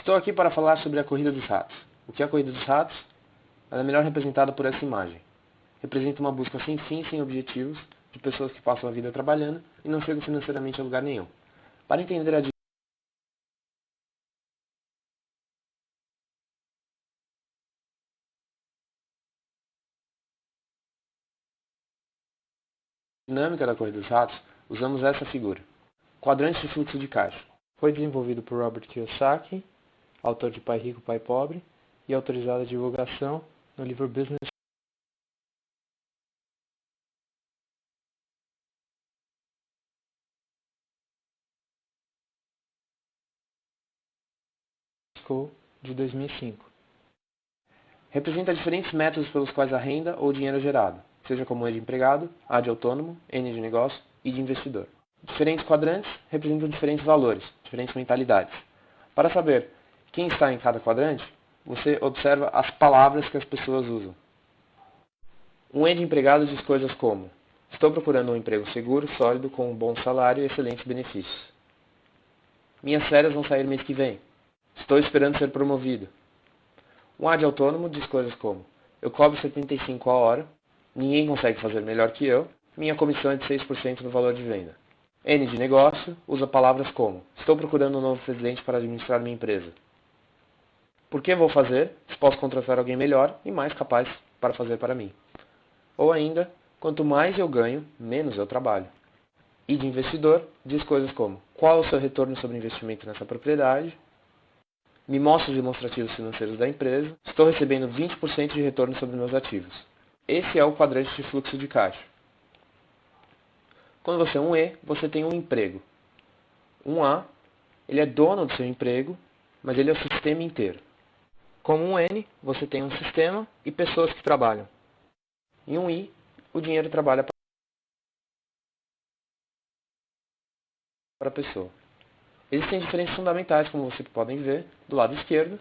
Estou aqui para falar sobre a corrida dos ratos. O que é a corrida dos ratos? Ela é melhor representada por essa imagem. Representa uma busca sem fim, sem objetivos, de pessoas que passam a vida trabalhando e não chegam financeiramente a lugar nenhum. Para entender a dinâmica da corrida dos ratos, usamos essa figura. Quadrante de fluxo de caixa. Foi desenvolvido por Robert Kiyosaki, autor de Pai Rico, Pai Pobre, e autorizado a divulgação no livro Business School de 2005. Representa diferentes métodos pelos quais a renda ou dinheiro é gerado, seja como E de empregado, A de autônomo, N de negócio e de investidor. Diferentes quadrantes representam diferentes valores, diferentes mentalidades. Para saber quem está em cada quadrante, você observa as palavras que as pessoas usam. Um E de empregado diz coisas como: estou procurando um emprego seguro, sólido, com um bom salário e excelentes benefícios. Minhas férias vão sair mês que vem. Estou esperando ser promovido. Um A de autônomo diz coisas como: eu cobro 75 a hora, ninguém consegue fazer melhor que eu, minha comissão é de 6% do valor de venda. N de negócio usa palavras como: estou procurando um novo presidente para administrar minha empresa. Por que vou fazer se posso contratar alguém melhor e mais capaz para fazer para mim? Ou ainda, quanto mais eu ganho, menos eu trabalho. I de investidor diz coisas como: qual é o seu retorno sobre investimento nessa propriedade? Me mostra os demonstrativos financeiros da empresa. Estou recebendo 20% de retorno sobre meus ativos. Esse é o quadrante de fluxo de caixa. Quando você é um E, você tem um emprego. Um A, ele é dono do seu emprego, mas ele é o sistema inteiro. Como um N, você tem um sistema e pessoas que trabalham. E um I, o dinheiro trabalha para a pessoa. Existem diferenças fundamentais, como vocês podem ver, do lado esquerdo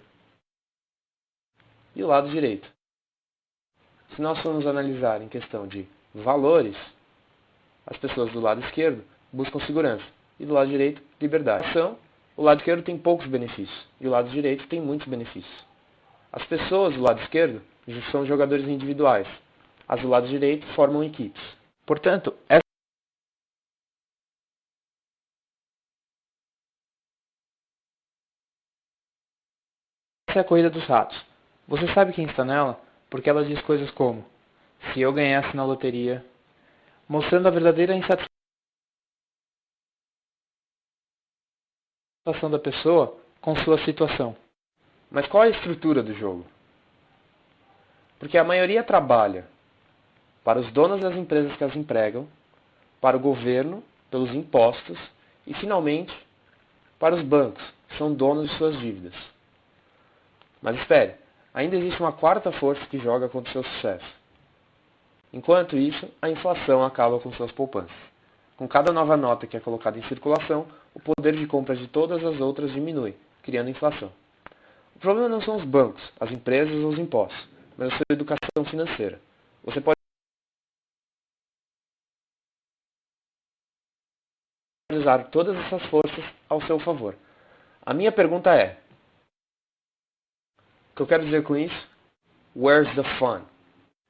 e do lado direito. Se nós formos analisar em questão de valores, as pessoas do lado esquerdo buscam segurança e do lado direito, liberdade. Então, o lado esquerdo tem poucos benefícios e o lado direito tem muitos benefícios. As pessoas do lado esquerdo são jogadores individuais, as do lado direito formam equipes. Portanto, essa é a corrida dos ratos. Você sabe quem está nela porque ela diz coisas como: se eu ganhasse na loteria, mostrando a verdadeira insatisfação da pessoa com sua situação. Mas qual é a estrutura do jogo? Porque a maioria trabalha para os donos das empresas que as empregam, para o governo, pelos impostos e, finalmente, para os bancos, que são donos de suas dívidas. Mas espere, ainda existe uma quarta força que joga contra o seu sucesso. Enquanto isso, a inflação acaba com suas poupanças. Com cada nova nota que é colocada em circulação, o poder de compra de todas as outras diminui, criando inflação. O problema não são os bancos, as empresas ou os impostos, mas a sua educação financeira. Você pode usar todas essas forças ao seu favor. A minha pergunta é: o que eu quero dizer com isso? Where's the fun?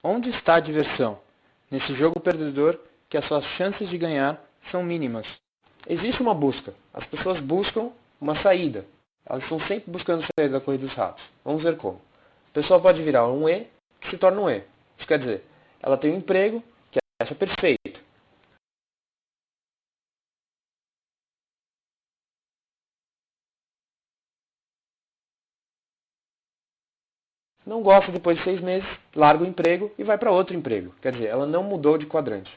Onde está a diversão? Nesse jogo perdedor que as suas chances de ganhar são mínimas. Existe uma busca. As pessoas buscam uma saída. Elas estão sempre buscando sair da corrida dos ratos. Vamos ver como. A pessoa pode virar um E que se torna um E. Isso quer dizer, ela tem um emprego que acha perfeito. Não gosta depois de 6 meses, larga o emprego e vai para outro emprego. Quer dizer, ela não mudou de quadrante.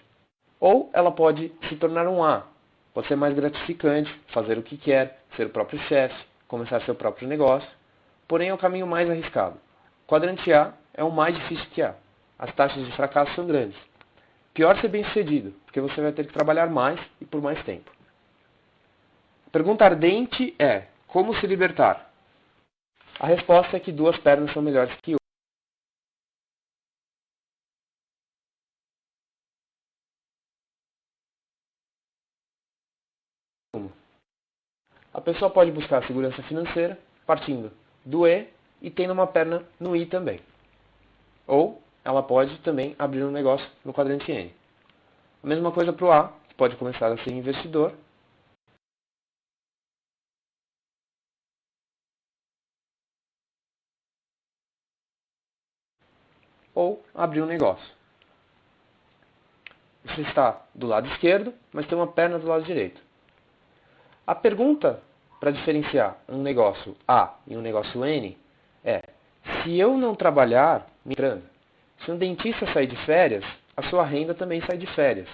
Ou ela pode se tornar um A. Pode ser mais gratificante, fazer o que quer, ser o próprio chefe, começar seu próprio negócio. Porém, é o caminho mais arriscado. Quadrante A é o mais difícil que há. As taxas de fracasso são grandes. Pior ser bem-sucedido, porque você vai ter que trabalhar mais e por mais tempo. A pergunta ardente é: como se libertar? A resposta é que duas pernas são melhores que uma. A pessoa pode buscar a segurança financeira partindo do E e tendo uma perna no I também. Ou ela pode também abrir um negócio no quadrante N. A mesma coisa para o A, que pode começar a ser investidor. Ou abrir um negócio. Você está do lado esquerdo, mas tem uma perna do lado direito. A pergunta para diferenciar um negócio A e um negócio N é: se eu não trabalhar, me entrando, se um dentista sair de férias, a sua renda também sai de férias.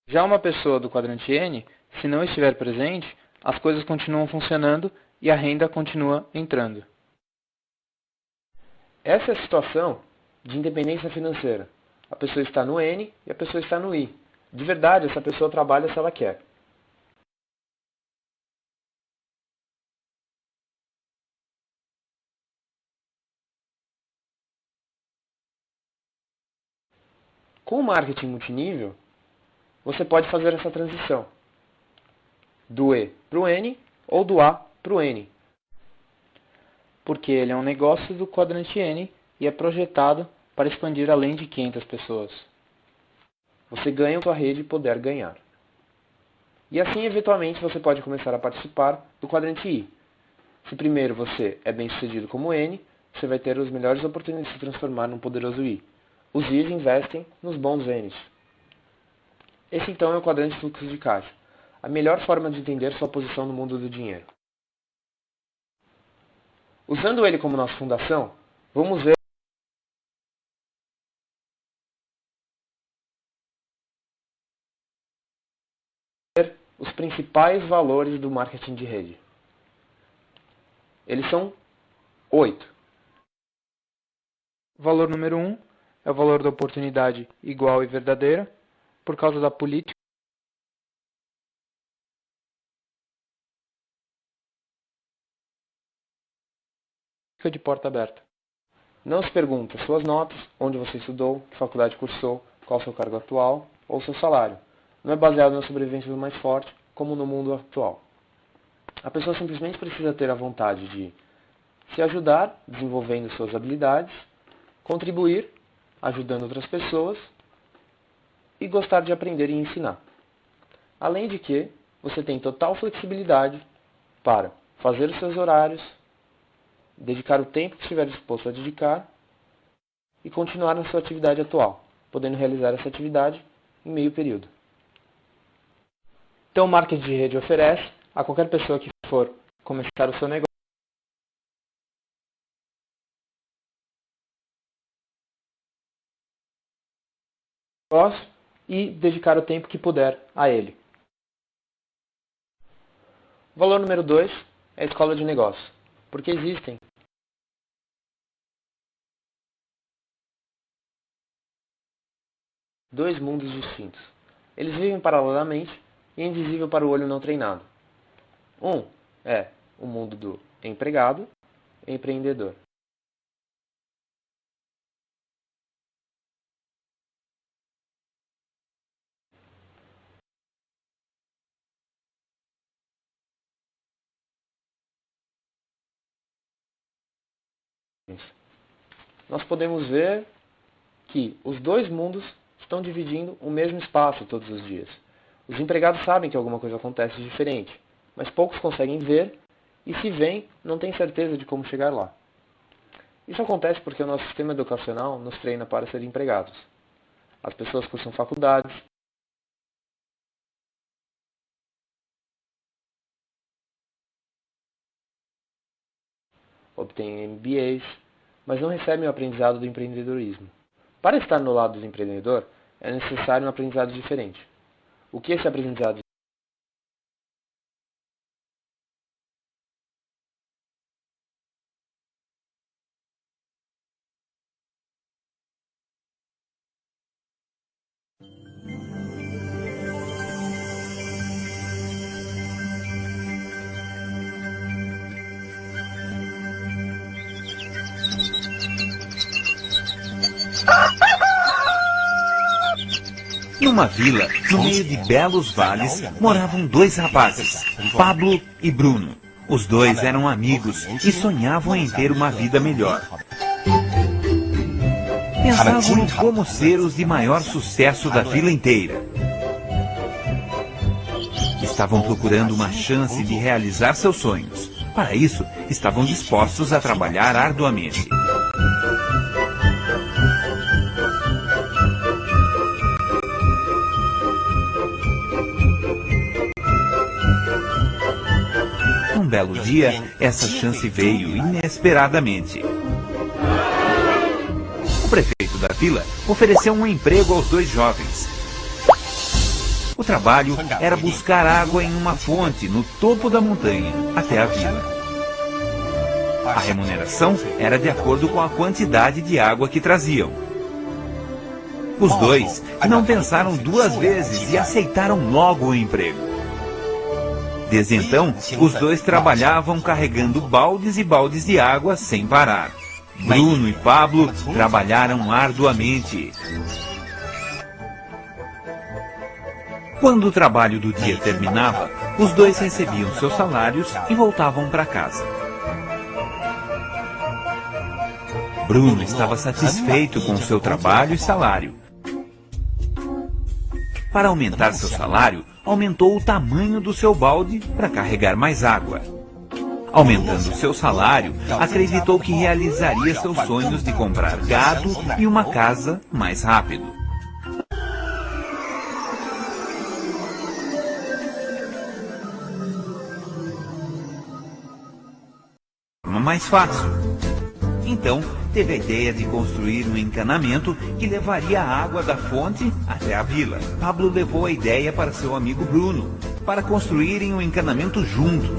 Já uma pessoa do quadrante N, se não estiver presente, as coisas continuam funcionando e a renda continua entrando. Essa é a situação de independência financeira. A pessoa está no N e a pessoa está no I. De verdade, essa pessoa trabalha se ela quer. Com o marketing multinível, você pode fazer essa transição do E para o N ou do A para o N. Porque ele é um negócio do quadrante N e é projetado para expandir além de 500 pessoas. Você ganha a sua rede poder ganhar. E assim, eventualmente, você pode começar a participar do quadrante I. Se primeiro você é bem sucedido como N, você vai ter as melhores oportunidades de se transformar num poderoso I. Os Is investem nos bons Ns. Esse então é o quadrante fluxo de caixa, a melhor forma de entender sua posição no mundo do dinheiro. Usando ele como nossa fundação, vamos ver os principais valores do marketing de rede. Eles são 8. Valor número 1 é o valor da oportunidade igual e verdadeira, por causa da política de porta aberta. Não se pergunta suas notas, onde você estudou, que faculdade cursou, qual o seu cargo atual ou seu salário. Não é baseado na sobrevivência do mais forte, como no mundo atual. A pessoa simplesmente precisa ter a vontade de se ajudar, desenvolvendo suas habilidades, contribuir, ajudando outras pessoas e gostar de aprender e ensinar. Além de que, você tem total flexibilidade para fazer os seus horários, dedicar o tempo que estiver disposto a dedicar e continuar na sua atividade atual, podendo realizar essa atividade em meio período. Então, o marketing de rede oferece a qualquer pessoa que for começar o seu negócio e dedicar o tempo que puder a ele. O valor número 2 é a escola de negócios, porque existem dois mundos distintos. Eles vivem paralelamente e é invisível para o olho não treinado. Um é o mundo do empregado e empreendedor. Nós podemos ver que os dois mundos estão dividindo o mesmo espaço todos os dias. Os empregados sabem que alguma coisa acontece diferente, mas poucos conseguem ver e, se veem, não têm certeza de como chegar lá. Isso acontece porque o nosso sistema educacional nos treina para ser empregados. As pessoas cursam faculdades, obtêm MBAs, mas não recebem o aprendizado do empreendedorismo. Para estar no lado do empreendedor, é necessário um aprendizado diferente. O que esse aprendizado Numa vila, no meio de belos vales, moravam dois rapazes, Pablo e Bruno. Os dois eram amigos e sonhavam em ter uma vida melhor. Pensavam em como ser os de maior sucesso da vila inteira. Estavam procurando uma chance de realizar seus sonhos. Para isso, estavam dispostos a trabalhar arduamente. Um belo dia, essa chance veio inesperadamente. O prefeito da vila ofereceu um emprego aos dois jovens. O trabalho era buscar água em uma fonte no topo da montanha, até a vila. A remuneração era de acordo com a quantidade de água que traziam. Os dois não pensaram duas vezes e aceitaram logo o emprego. Desde então, os dois trabalhavam carregando baldes e baldes de água sem parar. Bruno e Pablo trabalharam arduamente. Quando o trabalho do dia terminava, os dois recebiam seus salários e voltavam para casa. Bruno estava satisfeito com seu trabalho e salário. Para aumentar seu salário, aumentou o tamanho do seu balde para carregar mais água. Aumentando seu salário, acreditou que realizaria seus sonhos de comprar gado e uma casa mais rápido. Mais fácil. Então, teve a ideia de construir um encanamento que levaria a água da fonte até a vila. Pablo levou a ideia para seu amigo Bruno, para construírem um encanamento juntos.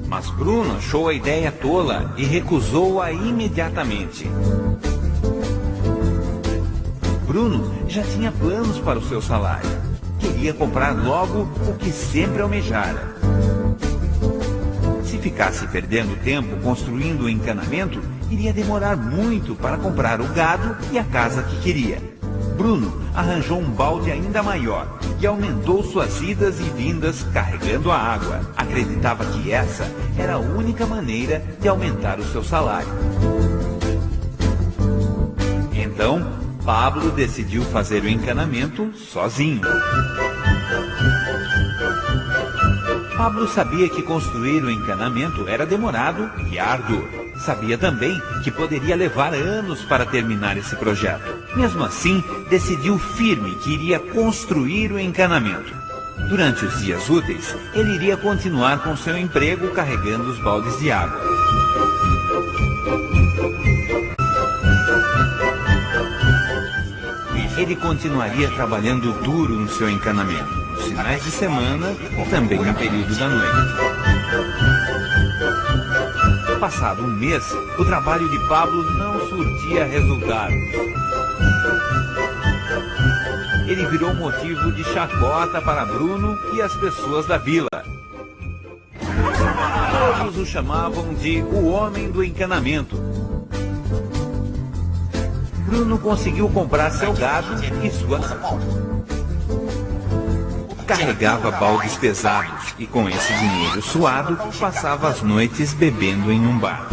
Mas Bruno achou a ideia tola e recusou-a imediatamente. Bruno já tinha planos para o seu salário. Queria comprar logo o que sempre almejara. Se ficasse perdendo tempo construindo o encanamento, iria demorar muito para comprar o gado e a casa que queria. Bruno arranjou um balde ainda maior e aumentou suas idas e vindas carregando a água. Acreditava que essa era a única maneira de aumentar o seu salário. Então, Pablo decidiu fazer o encanamento sozinho. Pablo sabia que construir o encanamento era demorado e árduo. Sabia também que poderia levar anos para terminar esse projeto. Mesmo assim, decidiu firme que iria construir o encanamento. Durante os dias úteis, ele iria continuar com seu emprego carregando os baldes de água. Ele continuaria trabalhando duro no seu encanamento, nos finais de semana e também no período da noite. Passado um mês, o trabalho de Pablo não surtia resultados. Ele virou motivo de chacota para Bruno e as pessoas da vila. Todos o chamavam de o homem do encanamento. Bruno conseguiu comprar seu gado e sua... Carregava baldes pesados e com esse dinheiro suado, passava as noites bebendo em um bar.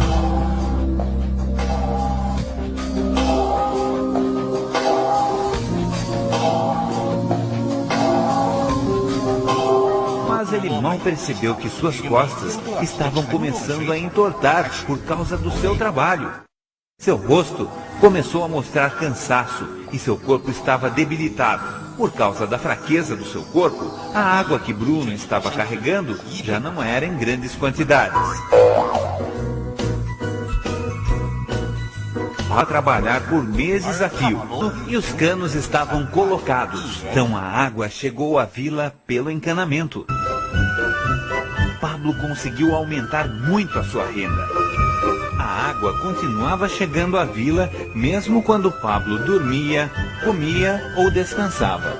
Mas ele mal percebeu que suas costas estavam começando a entortar por causa do seu trabalho. Seu rosto começou a mostrar cansaço e seu corpo estava debilitado. Por causa da fraqueza do seu corpo, a água que Bruno estava carregando já não era em grandes quantidades. A trabalhar por meses a fio, e os canos estavam colocados. Então a água chegou à vila pelo encanamento. Pablo conseguiu aumentar muito a sua renda. A água continuava chegando à vila, mesmo quando Pablo dormia, comia ou descansava.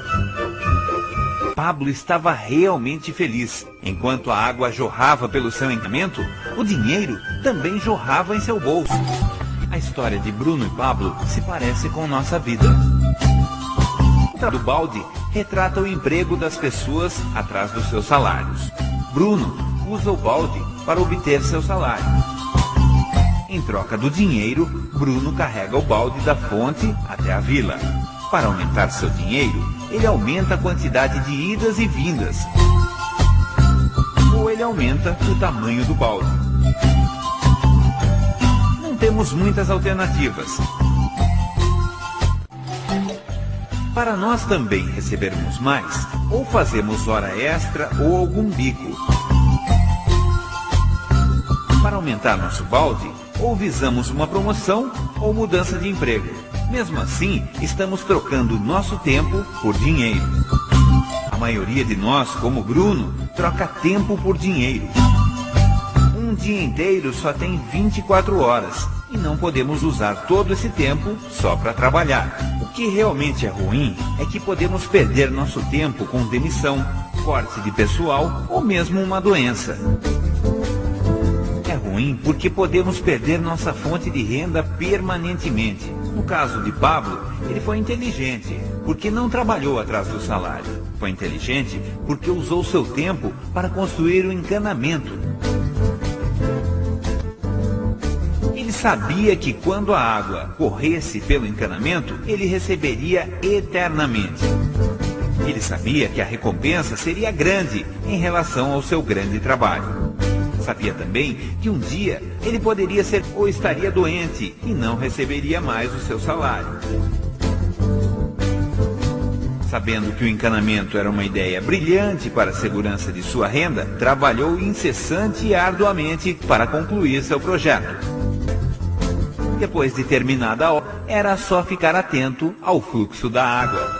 Pablo estava realmente feliz. Enquanto a água jorrava pelo seu encanamento, o dinheiro também jorrava em seu bolso. A história de Bruno e Pablo se parece com nossa vida. O do balde retrata o emprego das pessoas atrás dos seus salários. Bruno usa o balde para obter seu salário. Em troca do dinheiro, Bruno carrega o balde da fonte até a vila. Para aumentar seu dinheiro, ele aumenta a quantidade de idas e vindas. Ou ele aumenta o tamanho do balde. Não temos muitas alternativas. Para nós também recebermos mais, ou fazemos hora extra ou algum bico. Para aumentar nosso balde, ou visamos uma promoção ou mudança de emprego. Mesmo assim, estamos trocando nosso tempo por dinheiro. A maioria de nós, como Bruno, troca tempo por dinheiro. Um dia inteiro só tem 24 horas e não podemos usar todo esse tempo só para trabalhar. O que realmente é ruim é que podemos perder nosso tempo com demissão, corte de pessoal ou mesmo uma doença. É ruim porque podemos perder nossa fonte de renda permanentemente. No caso de Pablo, ele foi inteligente, porque não trabalhou atrás do salário. Foi inteligente porque usou seu tempo para construir o encanamento. Ele sabia que quando a água corresse pelo encanamento, ele receberia eternamente. Ele sabia que a recompensa seria grande em relação ao seu grande trabalho. Sabia também que um dia ele poderia ser ou estaria doente e não receberia mais o seu salário. Sabendo que o encanamento era uma ideia brilhante para a segurança de sua renda, trabalhou incessante e arduamente para concluir seu projeto. Depois de terminada a obra, era só ficar atento ao fluxo da água.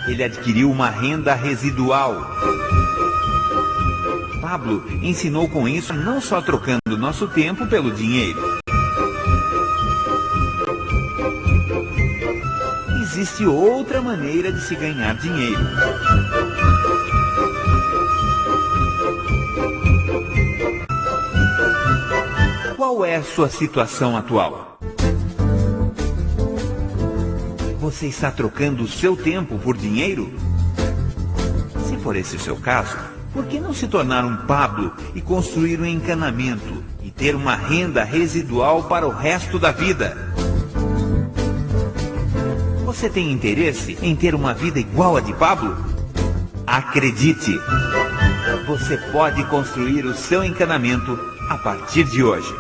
Ele adquiriu uma renda residual. Pablo ensinou com isso não só trocando nosso tempo pelo dinheiro. Existe outra maneira de se ganhar dinheiro. Qual é a sua situação atual? Você está trocando o seu tempo por dinheiro? Se for esse o seu caso, por que não se tornar um Pablo e construir um encanamento e ter uma renda residual para o resto da vida? Você tem interesse em ter uma vida igual a de Pablo? Acredite! Você pode construir o seu encanamento a partir de hoje.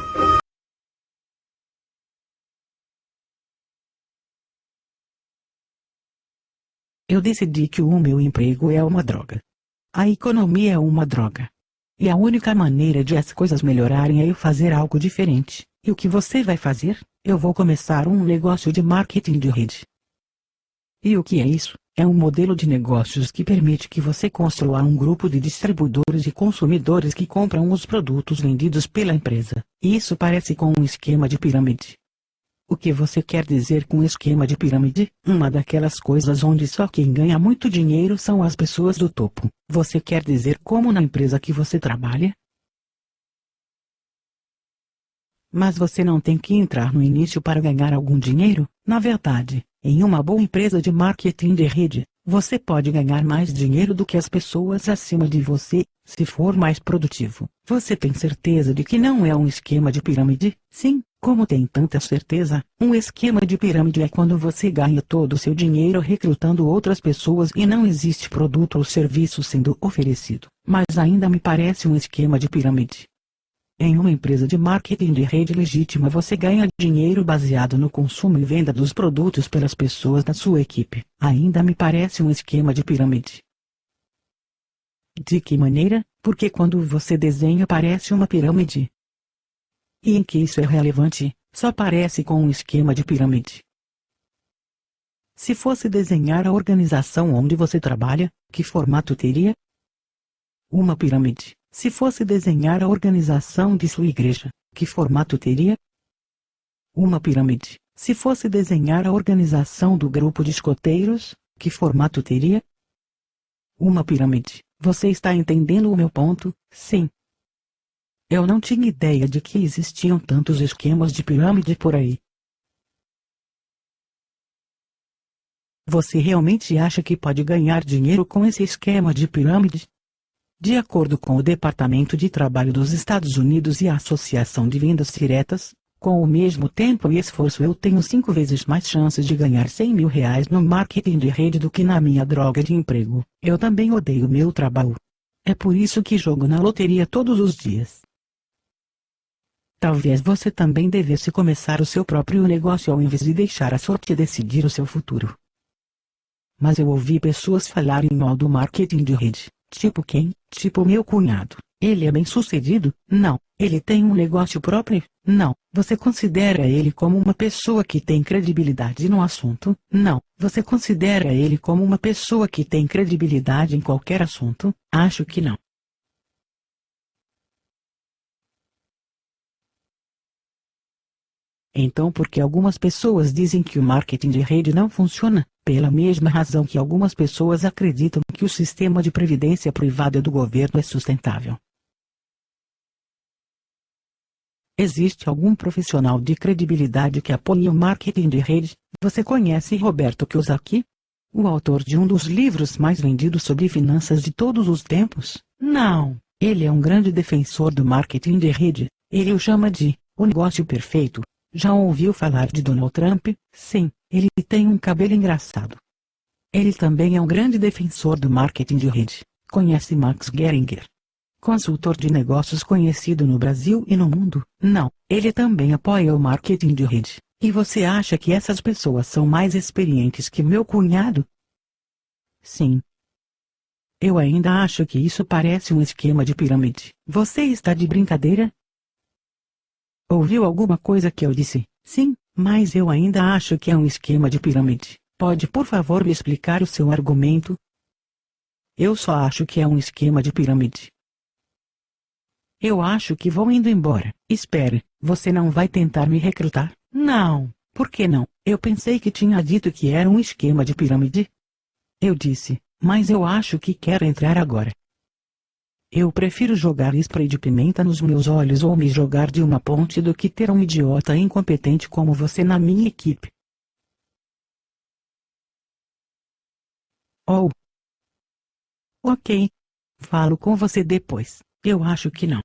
Eu decidi que o meu emprego é uma droga. A economia é uma droga. E a única maneira de as coisas melhorarem é eu fazer algo diferente. E o que você vai fazer? Eu vou começar um negócio de marketing de rede. E o que é isso? É um modelo de negócios que permite que você construa um grupo de distribuidores e consumidores que compram os produtos vendidos pela empresa. E isso parece com um esquema de pirâmide. O que você quer dizer com esquema de pirâmide? Uma daquelas coisas onde só quem ganha muito dinheiro são as pessoas do topo. Você quer dizer como na empresa que você trabalha? Mas você não tem que entrar no início para ganhar algum dinheiro? Na verdade, em uma boa empresa de marketing de rede, você pode ganhar mais dinheiro do que as pessoas acima de você, se for mais produtivo. Você tem certeza de que não é um esquema de pirâmide? Sim. Como tem tanta certeza, um esquema de pirâmide é quando você ganha todo o seu dinheiro recrutando outras pessoas e não existe produto ou serviço sendo oferecido. Mas ainda me parece um esquema de pirâmide. Em uma empresa de marketing de rede legítima você ganha dinheiro baseado no consumo e venda dos produtos pelas pessoas da sua equipe. Ainda me parece um esquema de pirâmide. De que maneira? Porque quando você desenha parece uma pirâmide. E em que isso é relevante? Só parece com um esquema de pirâmide. Se fosse desenhar a organização onde você trabalha, que formato teria? Uma pirâmide. Se fosse desenhar a organização de sua igreja, que formato teria? Uma pirâmide. Se fosse desenhar a organização do grupo de escoteiros, que formato teria? Uma pirâmide. Você está entendendo o meu ponto? Sim. Eu não tinha ideia de que existiam tantos esquemas de pirâmide por aí. Você realmente acha que pode ganhar dinheiro com esse esquema de pirâmide? De acordo com o Departamento de Trabalho dos Estados Unidos e a Associação de Vendas Diretas, com o mesmo tempo e esforço eu tenho 5 vezes mais chances de ganhar R$100.000 no marketing de rede do que na minha droga de emprego. Eu também odeio meu trabalho. É por isso que jogo na loteria todos os dias. Talvez você também devesse começar o seu próprio negócio ao invés de deixar a sorte decidir o seu futuro. Mas eu ouvi pessoas falarem mal do marketing de rede. Tipo quem? Tipo meu cunhado. Ele é bem-sucedido? Não. Ele tem um negócio próprio? Não. Você considera ele como uma pessoa que tem credibilidade no assunto? Não. Você considera ele como uma pessoa que tem credibilidade em qualquer assunto? Acho que não. Então por que algumas pessoas dizem que o marketing de rede não funciona? Pela mesma razão que algumas pessoas acreditam que o sistema de previdência privada do governo é sustentável. Existe algum profissional de credibilidade que apoie o marketing de rede? Você conhece Roberto Kiyosaki? O autor de um dos livros mais vendidos sobre finanças de todos os tempos? Não. Ele é um grande defensor do marketing de rede. Ele o chama de o negócio perfeito. Já ouviu falar de Donald Trump? Sim, ele tem um cabelo engraçado. Ele também é um grande defensor do marketing de rede. Conhece Max Geringer? Consultor de negócios conhecido no Brasil e no mundo? Não, ele também apoia o marketing de rede. E você acha que essas pessoas são mais experientes que meu cunhado? Sim. Eu ainda acho que isso parece um esquema de pirâmide. Você está de brincadeira? Ouviu alguma coisa que eu disse? Sim, mas eu ainda acho que é um esquema de pirâmide. Pode por favor me explicar o seu argumento? Eu só acho que é um esquema de pirâmide. Eu acho que vou indo embora. Espere, você não vai tentar me recrutar? Não, por que não? Eu pensei que tinha dito que era um esquema de pirâmide. Eu disse, mas eu acho que quero entrar agora. Eu prefiro jogar spray de pimenta nos meus olhos ou me jogar de uma ponte do que ter um idiota incompetente como você na minha equipe. Oh. Ok. Falo com você depois. Eu acho que não.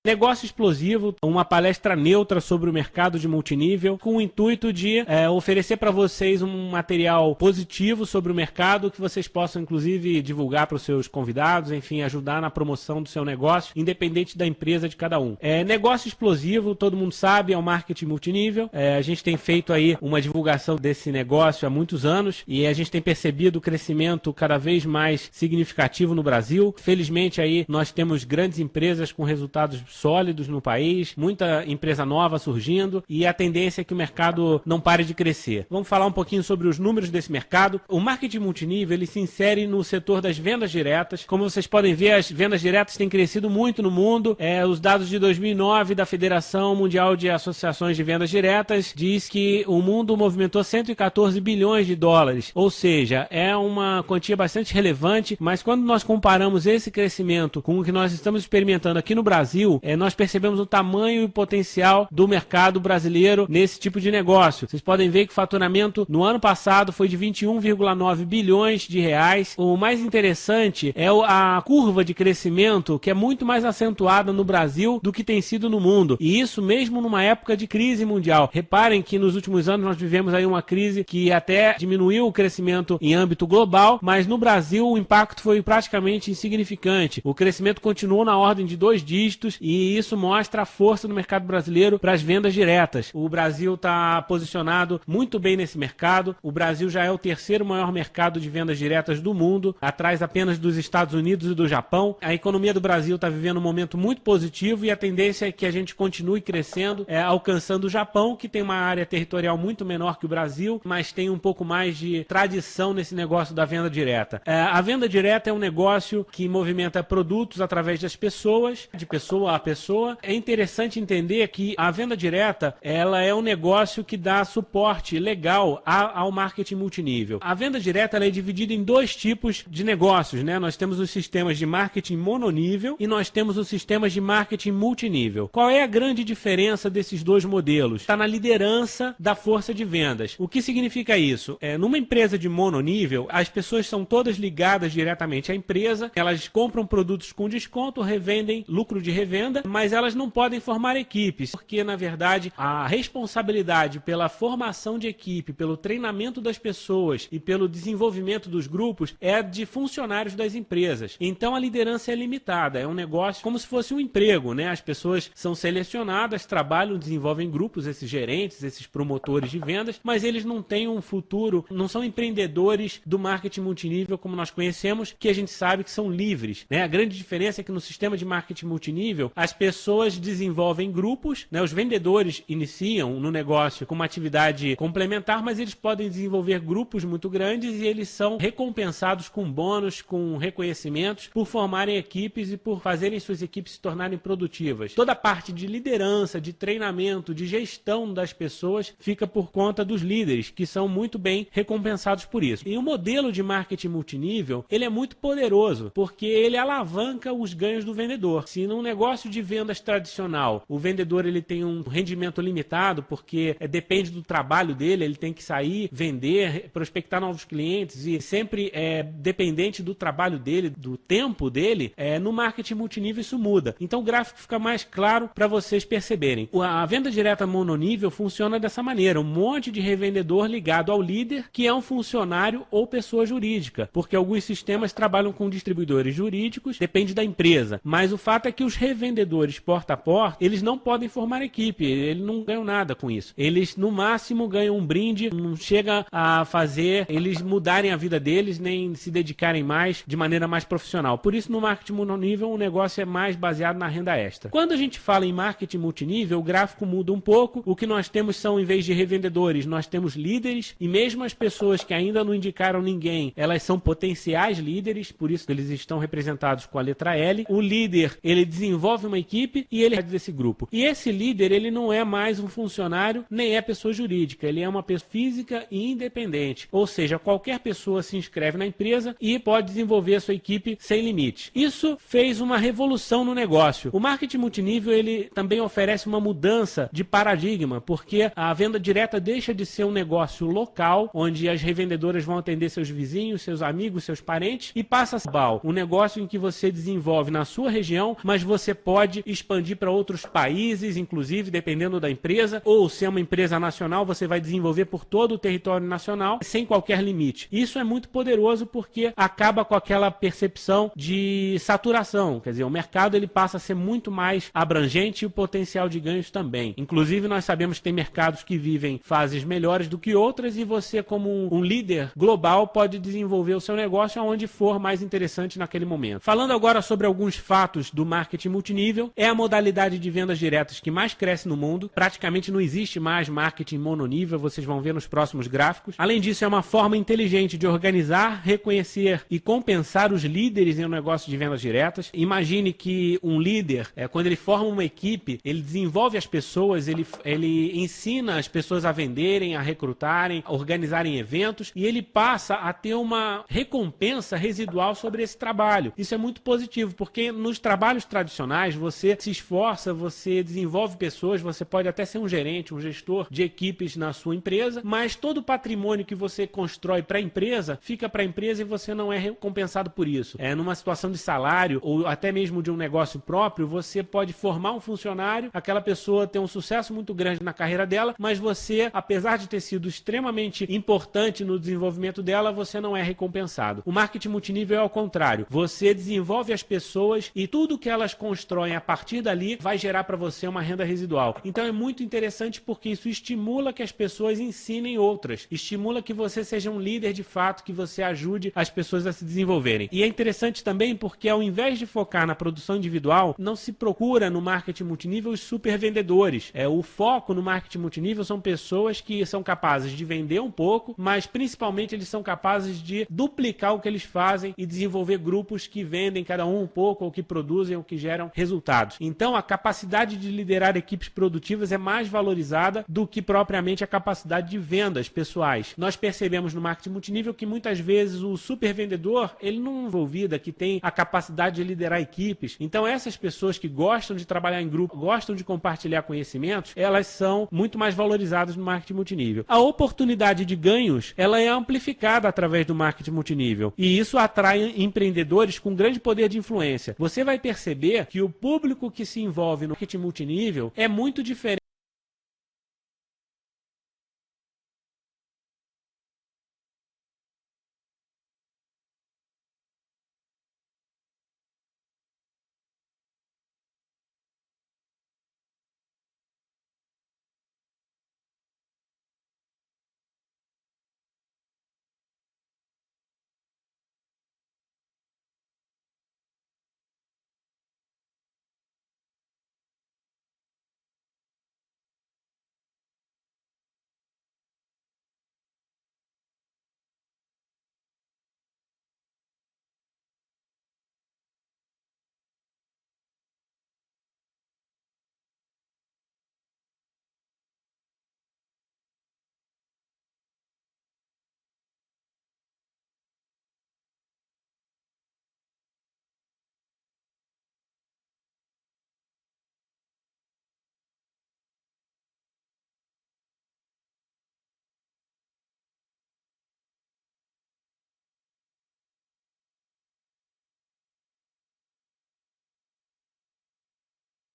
Negócio Explosivo, uma palestra neutra sobre o mercado de multinível, com o intuito de oferecer para vocês um material positivo sobre o mercado, que vocês possam inclusive divulgar para os seus convidados, enfim, ajudar na promoção do seu negócio, independente da empresa de cada um. Negócio Explosivo, todo mundo sabe, é o marketing multinível. A gente tem feito aí uma divulgação desse negócio há muitos anos e a gente tem percebido o crescimento cada vez mais significativo no Brasil. Felizmente aí nós temos grandes empresas com resultados sólidos no país, muita empresa nova surgindo e a tendência é que o mercado não pare de crescer. Vamos falar um pouquinho sobre os números desse mercado. O marketing multinível, ele se insere no setor das vendas diretas. Como vocês podem ver, as vendas diretas têm crescido muito no mundo. Os dados de 2009 da Federação Mundial de Associações de Vendas Diretas diz que o mundo movimentou 114 bilhões de dólares, ou seja, é uma quantia bastante relevante, mas quando nós comparamos esse crescimento com o que nós estamos experimentando aqui no Brasil, nós percebemos o tamanho e o potencial do mercado brasileiro nesse tipo de negócio. Vocês podem ver que o faturamento no ano passado foi de 21,9 bilhões de reais. O mais interessante é a curva de crescimento, que é muito mais acentuada no Brasil do que tem sido no mundo. E isso mesmo numa época de crise mundial. Reparem que nos últimos anos nós vivemos aí uma crise que até diminuiu o crescimento em âmbito global, mas no Brasil o impacto foi praticamente insignificante. O crescimento continuou na ordem de 2 dígitos e isso mostra a força do mercado brasileiro para as vendas diretas. O Brasil está posicionado muito bem nesse mercado. O Brasil já é o 3º maior mercado de vendas diretas do mundo, atrás apenas dos Estados Unidos e do Japão. A economia do Brasil está vivendo um momento muito positivo e a tendência é que a gente continue crescendo, alcançando o Japão, que tem uma área territorial muito menor que o Brasil, mas tem um pouco mais de tradição nesse negócio da venda direta. A venda direta é um negócio que movimenta produtos através das pessoas, de pessoa a pessoa. É interessante entender que a venda direta, ela é um negócio que dá suporte legal ao marketing multinível. A venda direta, ela é dividida em dois tipos de negócios, né? Nós temos os sistemas de marketing mononível e nós temos os sistemas de marketing multinível. Qual é a grande diferença desses dois modelos? Está na liderança da força de vendas. O que significa isso? Numa empresa de mononível, as pessoas são todas ligadas diretamente à empresa, elas compram produtos com desconto, revendem, lucro de revenda, mas elas não podem formar equipes, porque na verdade a responsabilidade pela formação de equipe, pelo treinamento das pessoas e pelo desenvolvimento dos grupos é de funcionários das empresas. Então a liderança é limitada, é um negócio como se fosse um emprego, né? As pessoas são selecionadas, trabalham, desenvolvem grupos, esses gerentes, esses promotores de vendas, mas eles não têm um futuro, não são empreendedores do marketing multinível como nós conhecemos, que a gente sabe que são livres, né? A grande diferença é que no sistema de marketing multinível, as pessoas desenvolvem grupos, né? Os vendedores iniciam no negócio com uma atividade complementar, mas eles podem desenvolver grupos muito grandes e eles são recompensados com bônus, com reconhecimentos por formarem equipes e por fazerem suas equipes se tornarem produtivas. Toda a parte de liderança, de treinamento, de gestão das pessoas fica por conta dos líderes, que são muito bem recompensados por isso. E o modelo de marketing multinível, ele é muito poderoso, porque ele alavanca os ganhos do vendedor. Se num negócio de vendas tradicional, o vendedor ele tem um rendimento limitado, porque depende do trabalho dele, ele tem que sair, vender, prospectar novos clientes e sempre é dependente do trabalho dele, do tempo dele, no marketing multinível isso muda. Então o gráfico fica mais claro para vocês perceberem. A venda direta mononível funciona dessa maneira, um monte de revendedor ligado ao líder, que é um funcionário ou pessoa jurídica, porque alguns sistemas trabalham com distribuidores jurídicos, depende da empresa, mas o fato é que os revendedores porta a porta, eles não podem formar equipe, eles não ganham nada com isso. Eles no máximo ganham um brinde, não chega a fazer eles mudarem a vida deles, nem se dedicarem mais de maneira mais profissional. Por isso no marketing mononível o negócio é mais baseado na renda extra. Quando a gente fala em marketing multinível, o gráfico muda um pouco. O que nós temos são, em vez de revendedores, nós temos líderes, e mesmo as pessoas que ainda não indicaram ninguém, elas são potenciais líderes, por isso eles estão representados com a letra L. O líder, ele desenvolve uma equipe e ele é desse grupo. E esse líder, ele não é mais um funcionário, nem é pessoa jurídica, ele é uma pessoa física e independente. Ou seja, qualquer pessoa se inscreve na empresa e pode desenvolver a sua equipe sem limite. Isso fez uma revolução no negócio. O marketing multinível, ele também oferece uma mudança de paradigma, porque a venda direta deixa de ser um negócio local, onde as revendedoras vão atender seus vizinhos, seus amigos, seus parentes, e passa a ser um negócio em que você desenvolve na sua região, mas você pode expandir para outros países, inclusive, dependendo da empresa, ou se é uma empresa nacional, você vai desenvolver por todo o território nacional, sem qualquer limite. Isso é muito poderoso porque acaba com aquela percepção de saturação, quer dizer, o mercado ele passa a ser muito mais abrangente e o potencial de ganhos também. Inclusive, nós sabemos que tem mercados que vivem fases melhores do que outras e você, como um líder global, pode desenvolver o seu negócio aonde for mais interessante naquele momento. Falando agora sobre alguns fatos do marketing multinível, é a modalidade de vendas diretas que mais cresce no mundo. Praticamente não existe mais marketing mononível, vocês vão ver nos próximos gráficos. Além disso, é uma forma inteligente de organizar, reconhecer e compensar os líderes em um negócio de vendas diretas. Imagine que um líder, quando ele forma uma equipe, ele desenvolve as pessoas, ele ensina as pessoas a venderem, a recrutarem, a organizarem eventos, e ele passa a ter uma recompensa residual sobre esse trabalho. Isso é muito positivo, porque nos trabalhos tradicionais você se esforça, você desenvolve pessoas, você pode até ser um gerente, um gestor de equipes na sua empresa, mas todo o patrimônio que você constrói para a empresa, fica para a empresa e você não é recompensado por isso. Numa situação de salário ou até mesmo de um negócio próprio, você pode formar um funcionário, aquela pessoa tem um sucesso muito grande na carreira dela, mas você, apesar de ter sido extremamente importante no desenvolvimento dela, você não é recompensado. O marketing multinível é ao contrário. Você desenvolve as pessoas e tudo que elas constroem a partir dali vai gerar para você uma renda residual. Então é muito interessante porque isso estimula que as pessoas ensinem outras, estimula que você seja um líder de fato, que você ajude as pessoas a se desenvolverem. E é interessante também porque ao invés de focar na produção individual, não se procura no marketing multinível os super vendedores. O foco no marketing multinível são pessoas que são capazes de vender um pouco, mas principalmente eles são capazes de duplicar o que eles fazem e desenvolver grupos que vendem cada um pouco, ou que produzem, ou que geram resultados resultados. Então, a capacidade de liderar equipes produtivas é mais valorizada do que propriamente a capacidade de vendas pessoais. Nós percebemos no marketing multinível que muitas vezes o supervendedor, ele não é envolvido, que tem a capacidade de liderar equipes. Então, essas pessoas que gostam de trabalhar em grupo, gostam de compartilhar conhecimentos, elas são muito mais valorizadas no marketing multinível. A oportunidade de ganhos, ela é amplificada através do marketing multinível. E isso atrai empreendedores com grande poder de influência. Você vai perceber que o público que se envolve no marketing multinível é muito diferente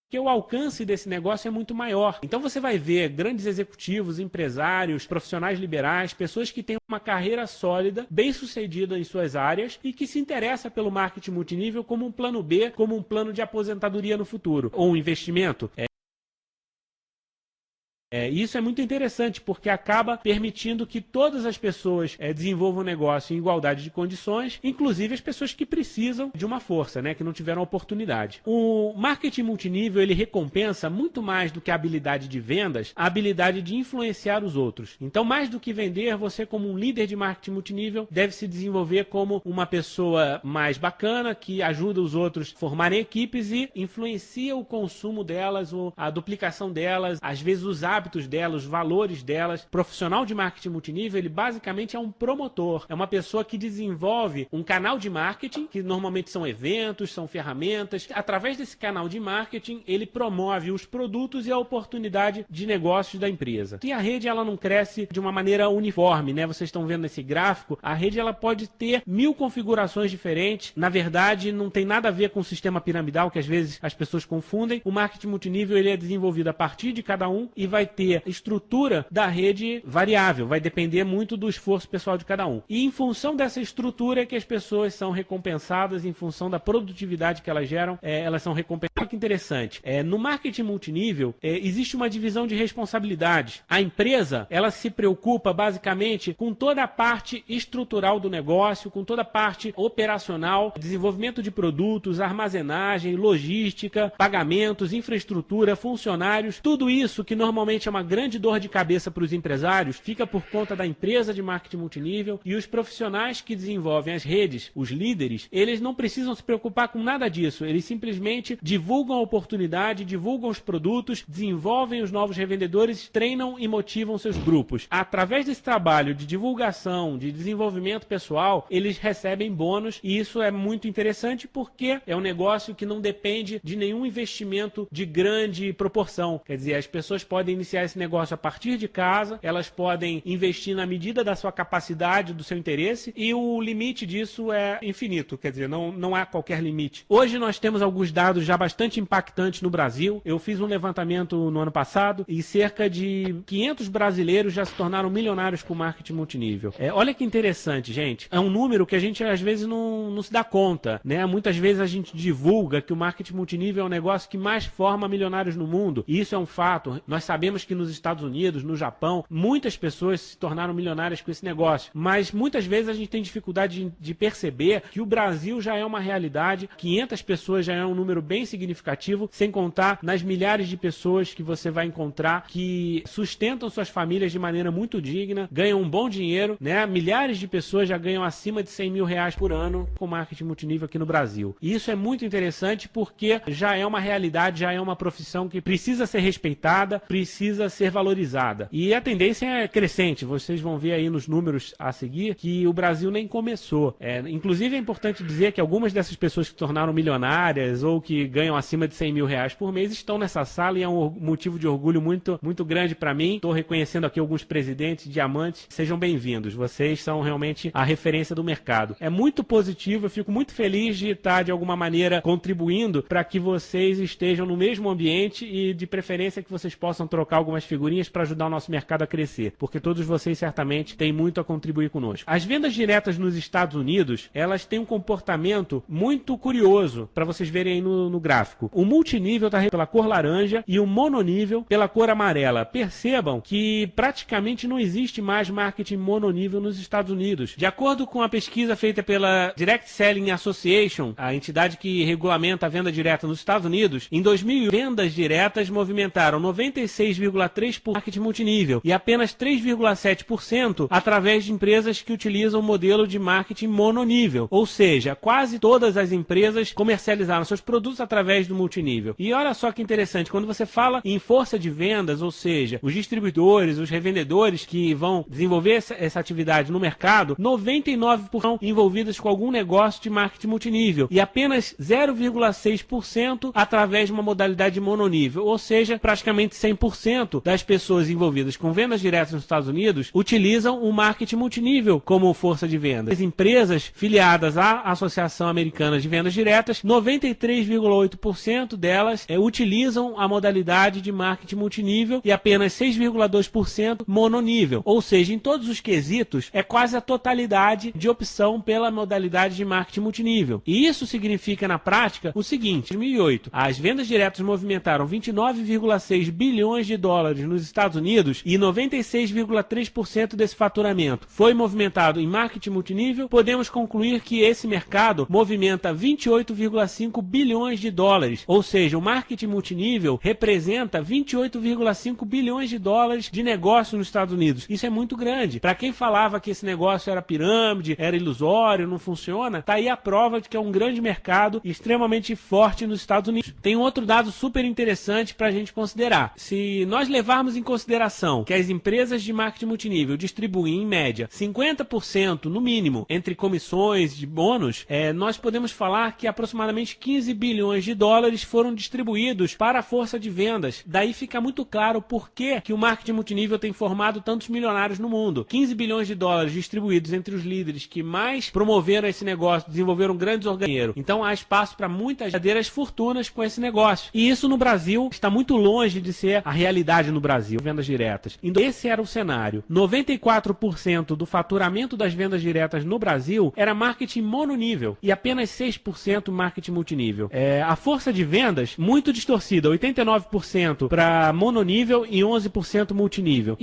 que o alcance desse negócio é muito maior. Então você vai ver grandes executivos, empresários, profissionais liberais, pessoas que têm uma carreira sólida, bem-sucedida em suas áreas e que se interessa pelo marketing multinível como um plano B, como um plano de aposentadoria no futuro, ou um investimento. Isso é muito interessante porque acaba permitindo que todas as pessoas desenvolvam o negócio em igualdade de condições, inclusive as pessoas que precisam de uma força, que não tiveram oportunidade. O marketing multinível, ele recompensa muito mais do que a habilidade de vendas, a habilidade de influenciar os outros. Então, mais do que vender, você como um líder de marketing multinível deve se desenvolver como uma pessoa mais bacana, que ajuda os outros a formarem equipes e influencia o consumo delas, a duplicação delas, às vezes os hábitos delas, os valores delas. O profissional de marketing multinível, ele basicamente é um promotor, é uma pessoa que desenvolve um canal de marketing, que normalmente são eventos, são ferramentas. Através desse canal de marketing, ele promove os produtos e a oportunidade de negócios da empresa. E a rede, ela não cresce de uma maneira uniforme, Vocês estão vendo nesse gráfico, a rede, ela pode ter 1000 configurações diferentes. Na verdade, não tem nada a ver com o sistema piramidal, que às vezes as pessoas confundem. O marketing multinível, ele é desenvolvido a partir de cada um e vai ter estrutura da rede variável, vai depender muito do esforço pessoal de cada um. E em função dessa estrutura é que as pessoas são recompensadas, em função da produtividade que elas geram, elas são recompensadas. Olha que interessante, no marketing multinível existe uma divisão de responsabilidades. A empresa, ela se preocupa basicamente com toda a parte estrutural do negócio, com toda a parte operacional, desenvolvimento de produtos, armazenagem, logística, pagamentos, infraestrutura, funcionários, tudo isso que normalmente é uma grande dor de cabeça para os empresários, fica por conta da empresa de marketing multinível, e os profissionais que desenvolvem as redes, os líderes, eles não precisam se preocupar com nada disso, eles simplesmente divulgam a oportunidade, divulgam os produtos, desenvolvem os novos revendedores, treinam e motivam seus grupos. Através desse trabalho de divulgação, de desenvolvimento pessoal, eles recebem bônus, e isso é muito interessante porque é um negócio que não depende de nenhum investimento de grande proporção. Quer dizer, as pessoas podem iniciar esse negócio a partir de casa, elas podem investir na medida da sua capacidade, do seu interesse, e o limite disso é infinito, quer dizer, não há qualquer limite. Hoje nós temos alguns dados já bastante impactantes no Brasil. Eu fiz um levantamento no ano passado e cerca de 500 brasileiros já se tornaram milionários com marketing multinível. Olha que interessante, gente. É um número que a gente às vezes não se dá conta, Muitas vezes a gente divulga que o marketing multinível é o negócio que mais forma milionários no mundo, e isso é um fato. Nós sabemos que nos Estados Unidos, no Japão, muitas pessoas se tornaram milionárias com esse negócio, mas muitas vezes a gente tem dificuldade de perceber que o Brasil já é uma realidade, 500 pessoas já é um número bem significativo significativo, sem contar nas milhares de pessoas que você vai encontrar que sustentam suas famílias de maneira muito digna, ganham um bom dinheiro, né? Milhares de pessoas já ganham acima de 100 mil reais por ano com marketing multinível aqui no Brasil. E isso é muito interessante porque já é uma realidade, já é uma profissão que precisa ser respeitada, precisa ser valorizada. E a tendência é crescente. Vocês vão ver aí nos números a seguir que o Brasil nem começou. Inclusive é importante dizer que algumas dessas pessoas que se tornaram milionárias ou que ganham acima de 100 mil reais por mês estão nessa sala e é um motivo de orgulho muito, muito grande para mim. Estou reconhecendo aqui alguns presidentes, diamantes. Sejam bem-vindos. Vocês são realmente a referência do mercado. É muito positivo, eu fico muito feliz de estar de alguma maneira contribuindo para que vocês estejam no mesmo ambiente e de preferência que vocês possam trocar algumas figurinhas para ajudar o nosso mercado a crescer, porque todos vocês certamente têm muito a contribuir conosco. As vendas diretas nos Estados Unidos, elas têm um comportamento muito curioso, para vocês verem aí no gráfico. O multinível está pela cor laranja e o mononível pela cor amarela. Percebam que praticamente não existe mais marketing mononível nos Estados Unidos. De acordo com a pesquisa feita pela Direct Selling Association, a entidade que regulamenta a venda direta nos Estados Unidos, em 2000, vendas diretas movimentaram 96,3% marketing multinível e apenas 3,7% através de empresas que utilizam o modelo de marketing mononível. Ou seja, quase todas as empresas comercializaram seus produtos através do multinível. E olha só que interessante, quando você fala em força de vendas, ou seja, os distribuidores, os revendedores que vão desenvolver essa atividade no mercado, 99% envolvidas com algum negócio de marketing multinível e apenas 0,6% através de uma modalidade mononível, ou seja, praticamente 100% das pessoas envolvidas com vendas diretas nos Estados Unidos utilizam o marketing multinível como força de vendas. As empresas filiadas à Associação Americana de Vendas Diretas, 93,8% delas utilizam a modalidade de marketing multinível e apenas 6,2% mononível, ou seja, em todos os quesitos é quase a totalidade de opção pela modalidade de marketing multinível. E isso significa na prática o seguinte: em 2008, as vendas diretas movimentaram 29,6 bilhões de dólares nos Estados Unidos e 96,3% desse faturamento foi movimentado em marketing multinível. Podemos concluir que esse mercado movimenta 28,5 bilhões de dólares, ou seja, o marketing multinível representa 28,5 bilhões de dólares de negócio nos Estados Unidos. Isso é muito grande. Para quem falava que esse negócio era pirâmide, era ilusório, não funciona, tá aí a prova de que é um grande mercado extremamente forte nos Estados Unidos. Tem um outro dado super interessante para a gente considerar. Se nós levarmos em consideração que as empresas de marketing multinível distribuem, em média, 50% no mínimo entre comissões de bônus, nós podemos falar que aproximadamente 15 bilhões de dólares foram distribuídos para a força de vendas. Daí fica muito claro por que o marketing multinível tem formado tantos milionários no mundo. 15 bilhões de dólares distribuídos entre os líderes que mais promoveram esse negócio, desenvolveram grandes organizações. Então há espaço para muitas verdadeiras fortunas com esse negócio. E isso no Brasil está muito longe de ser a realidade no Brasil, vendas diretas. Então esse era o cenário. 94% do faturamento das vendas diretas no Brasil era marketing mononível e apenas 6% marketing multinível. A força de vendas muito distorcida, 89% para mononível e 11% multinível.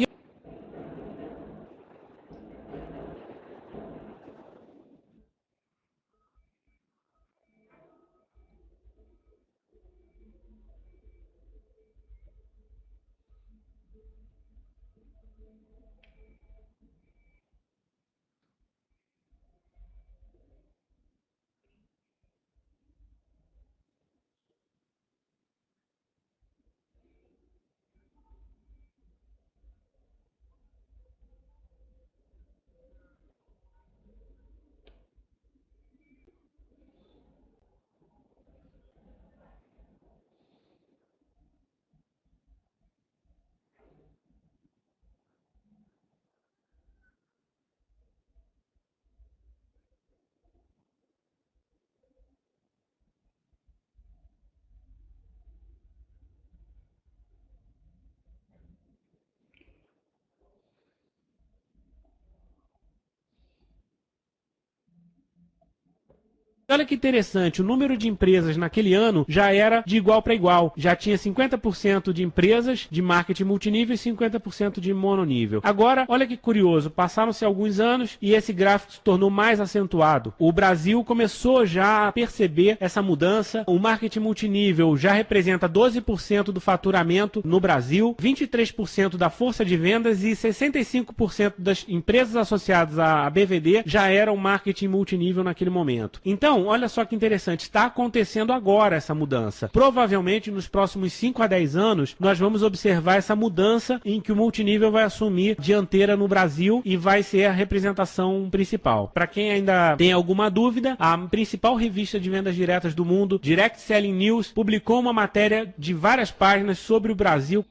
Olha que interessante, o número de empresas naquele ano já era de igual para igual. Já tinha 50% de empresas de marketing multinível e 50% de mononível. Agora, olha que curioso, passaram-se alguns anos e esse gráfico se tornou mais acentuado. O Brasil começou já a perceber essa mudança. O marketing multinível já representa 12% do faturamento no Brasil, 23% da força de vendas e 65% das empresas associadas à BVD já eram marketing multinível naquele momento. Então, olha só que interessante, está acontecendo agora essa mudança. Provavelmente nos próximos 5 a 10 anos, nós vamos observar essa mudança em que o multinível vai assumir dianteira no Brasil e vai ser a representação principal. Para quem ainda tem alguma dúvida, a principal revista de vendas diretas do mundo, Direct Selling News, publicou uma matéria de várias páginas sobre o Brasil.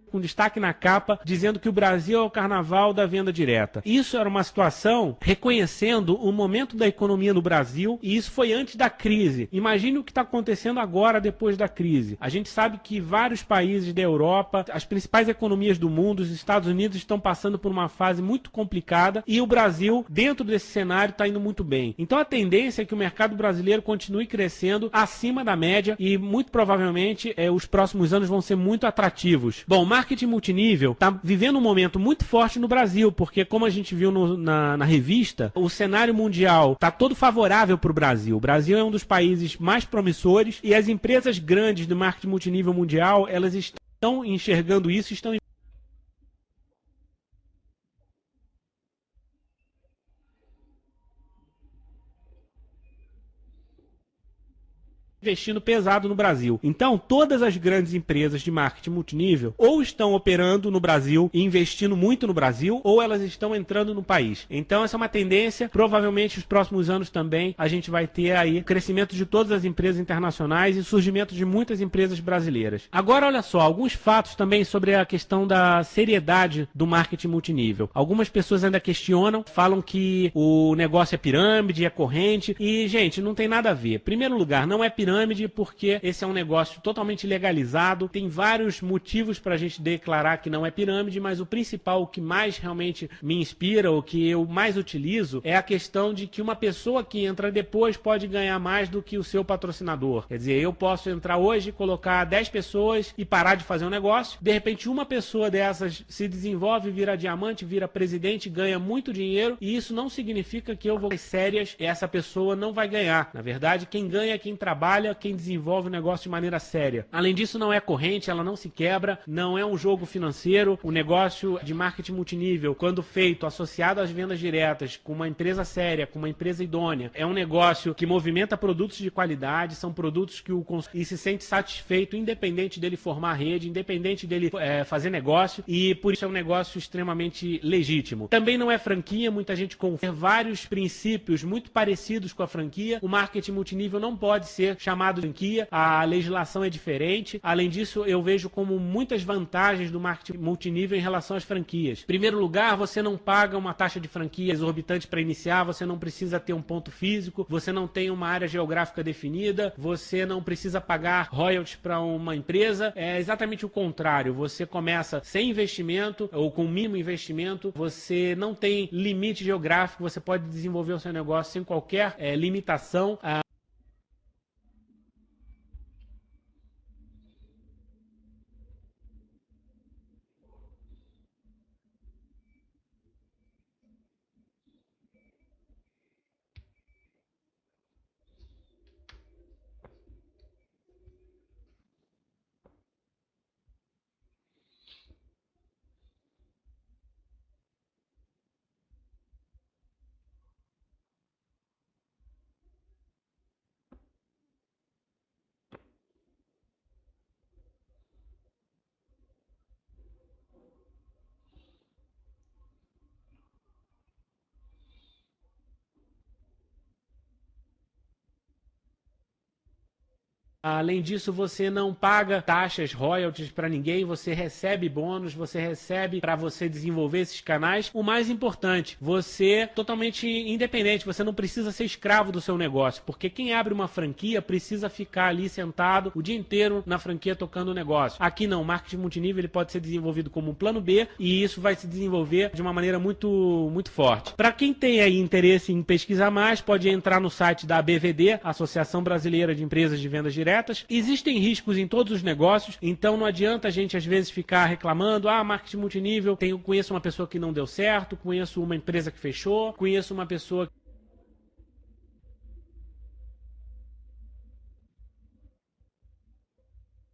Com destaque na capa, dizendo que o Brasil é o carnaval da venda direta. Isso era uma situação reconhecendo o momento da economia no Brasil, e isso foi antes da crise. Imagine o que está acontecendo agora, depois da crise. A gente sabe que vários países da Europa, as principais economias do mundo, os Estados Unidos, estão passando por uma fase muito complicada, e o Brasil, dentro desse cenário, está indo muito bem. Então a tendência é que o mercado brasileiro continue crescendo acima da média, e muito provavelmente os próximos anos vão ser muito atrativos. Bom, marketing multinível está vivendo um momento muito forte no Brasil, porque como a gente viu na revista, o cenário mundial está todo favorável para o Brasil. O Brasil é um dos países mais promissores e as empresas grandes do marketing multinível mundial, elas estão enxergando isso, estão investindo pesado no Brasil. Então, todas as grandes empresas de marketing multinível ou estão operando no Brasil e investindo muito no Brasil, ou elas estão entrando no país. Então, essa é uma tendência. Provavelmente, nos próximos anos também, a gente vai ter aí crescimento de todas as empresas internacionais e surgimento de muitas empresas brasileiras. Agora, olha só, alguns fatos também sobre a questão da seriedade do marketing multinível. Algumas pessoas ainda questionam, falam que o negócio é pirâmide, é corrente, e, gente, não tem nada a ver. Em primeiro lugar, não é pirâmide, porque esse é um negócio totalmente legalizado. Tem vários motivos para a gente declarar que não é pirâmide, mas o principal, o que mais realmente me inspira, o que eu mais utilizo, é a questão de que uma pessoa que entra depois pode ganhar mais do que o seu patrocinador. Quer dizer, eu posso entrar hoje, colocar 10 pessoas e parar de fazer um negócio. De repente, uma pessoa dessas se desenvolve, vira diamante, vira presidente, ganha muito dinheiro, e isso não significa que eu vou sérias, essa pessoa não vai ganhar. Na verdade, quem ganha é quem trabalha, quem desenvolve o negócio de maneira séria. Além disso, não é corrente, ela não se quebra, não é um jogo financeiro. O negócio de marketing multinível, quando feito, associado às vendas diretas, com uma empresa séria, com uma empresa idônea, é um negócio que movimenta produtos de qualidade, são produtos que o consumidor se sente satisfeito, independente dele formar rede, independente dele fazer negócio, e por isso é um negócio extremamente legítimo. Também não é franquia, muita gente confia vários princípios muito parecidos com a franquia. O marketing multinível não pode ser chamado de franquia, a legislação é diferente. Além disso, eu vejo como muitas vantagens do marketing multinível em relação às franquias. Em primeiro lugar, você não paga uma taxa de franquia exorbitante para iniciar, você não precisa ter um ponto físico, você não tem uma área geográfica definida, você não precisa pagar royalties para uma empresa. É exatamente o contrário, você começa sem investimento ou com mínimo investimento, você não tem limite geográfico, você pode desenvolver o seu negócio sem qualquer limitação. Além disso, você não paga taxas, royalties para ninguém, você recebe bônus, você recebe para você desenvolver esses canais. O mais importante, você é totalmente independente, você não precisa ser escravo do seu negócio, porque quem abre uma franquia precisa ficar ali sentado o dia inteiro na franquia tocando o negócio. Aqui não, o marketing multinível ele pode ser desenvolvido como um plano B e isso vai se desenvolver de uma maneira muito forte. Para quem tem aí interesse em pesquisar mais, pode entrar no site da ABVD, Associação Brasileira de Empresas de Vendas Diretas. Existem riscos em todos os negócios, então não adianta a gente às vezes ficar reclamando, marketing multinível, conheço uma pessoa que não deu certo, conheço uma empresa que fechou, conheço uma pessoa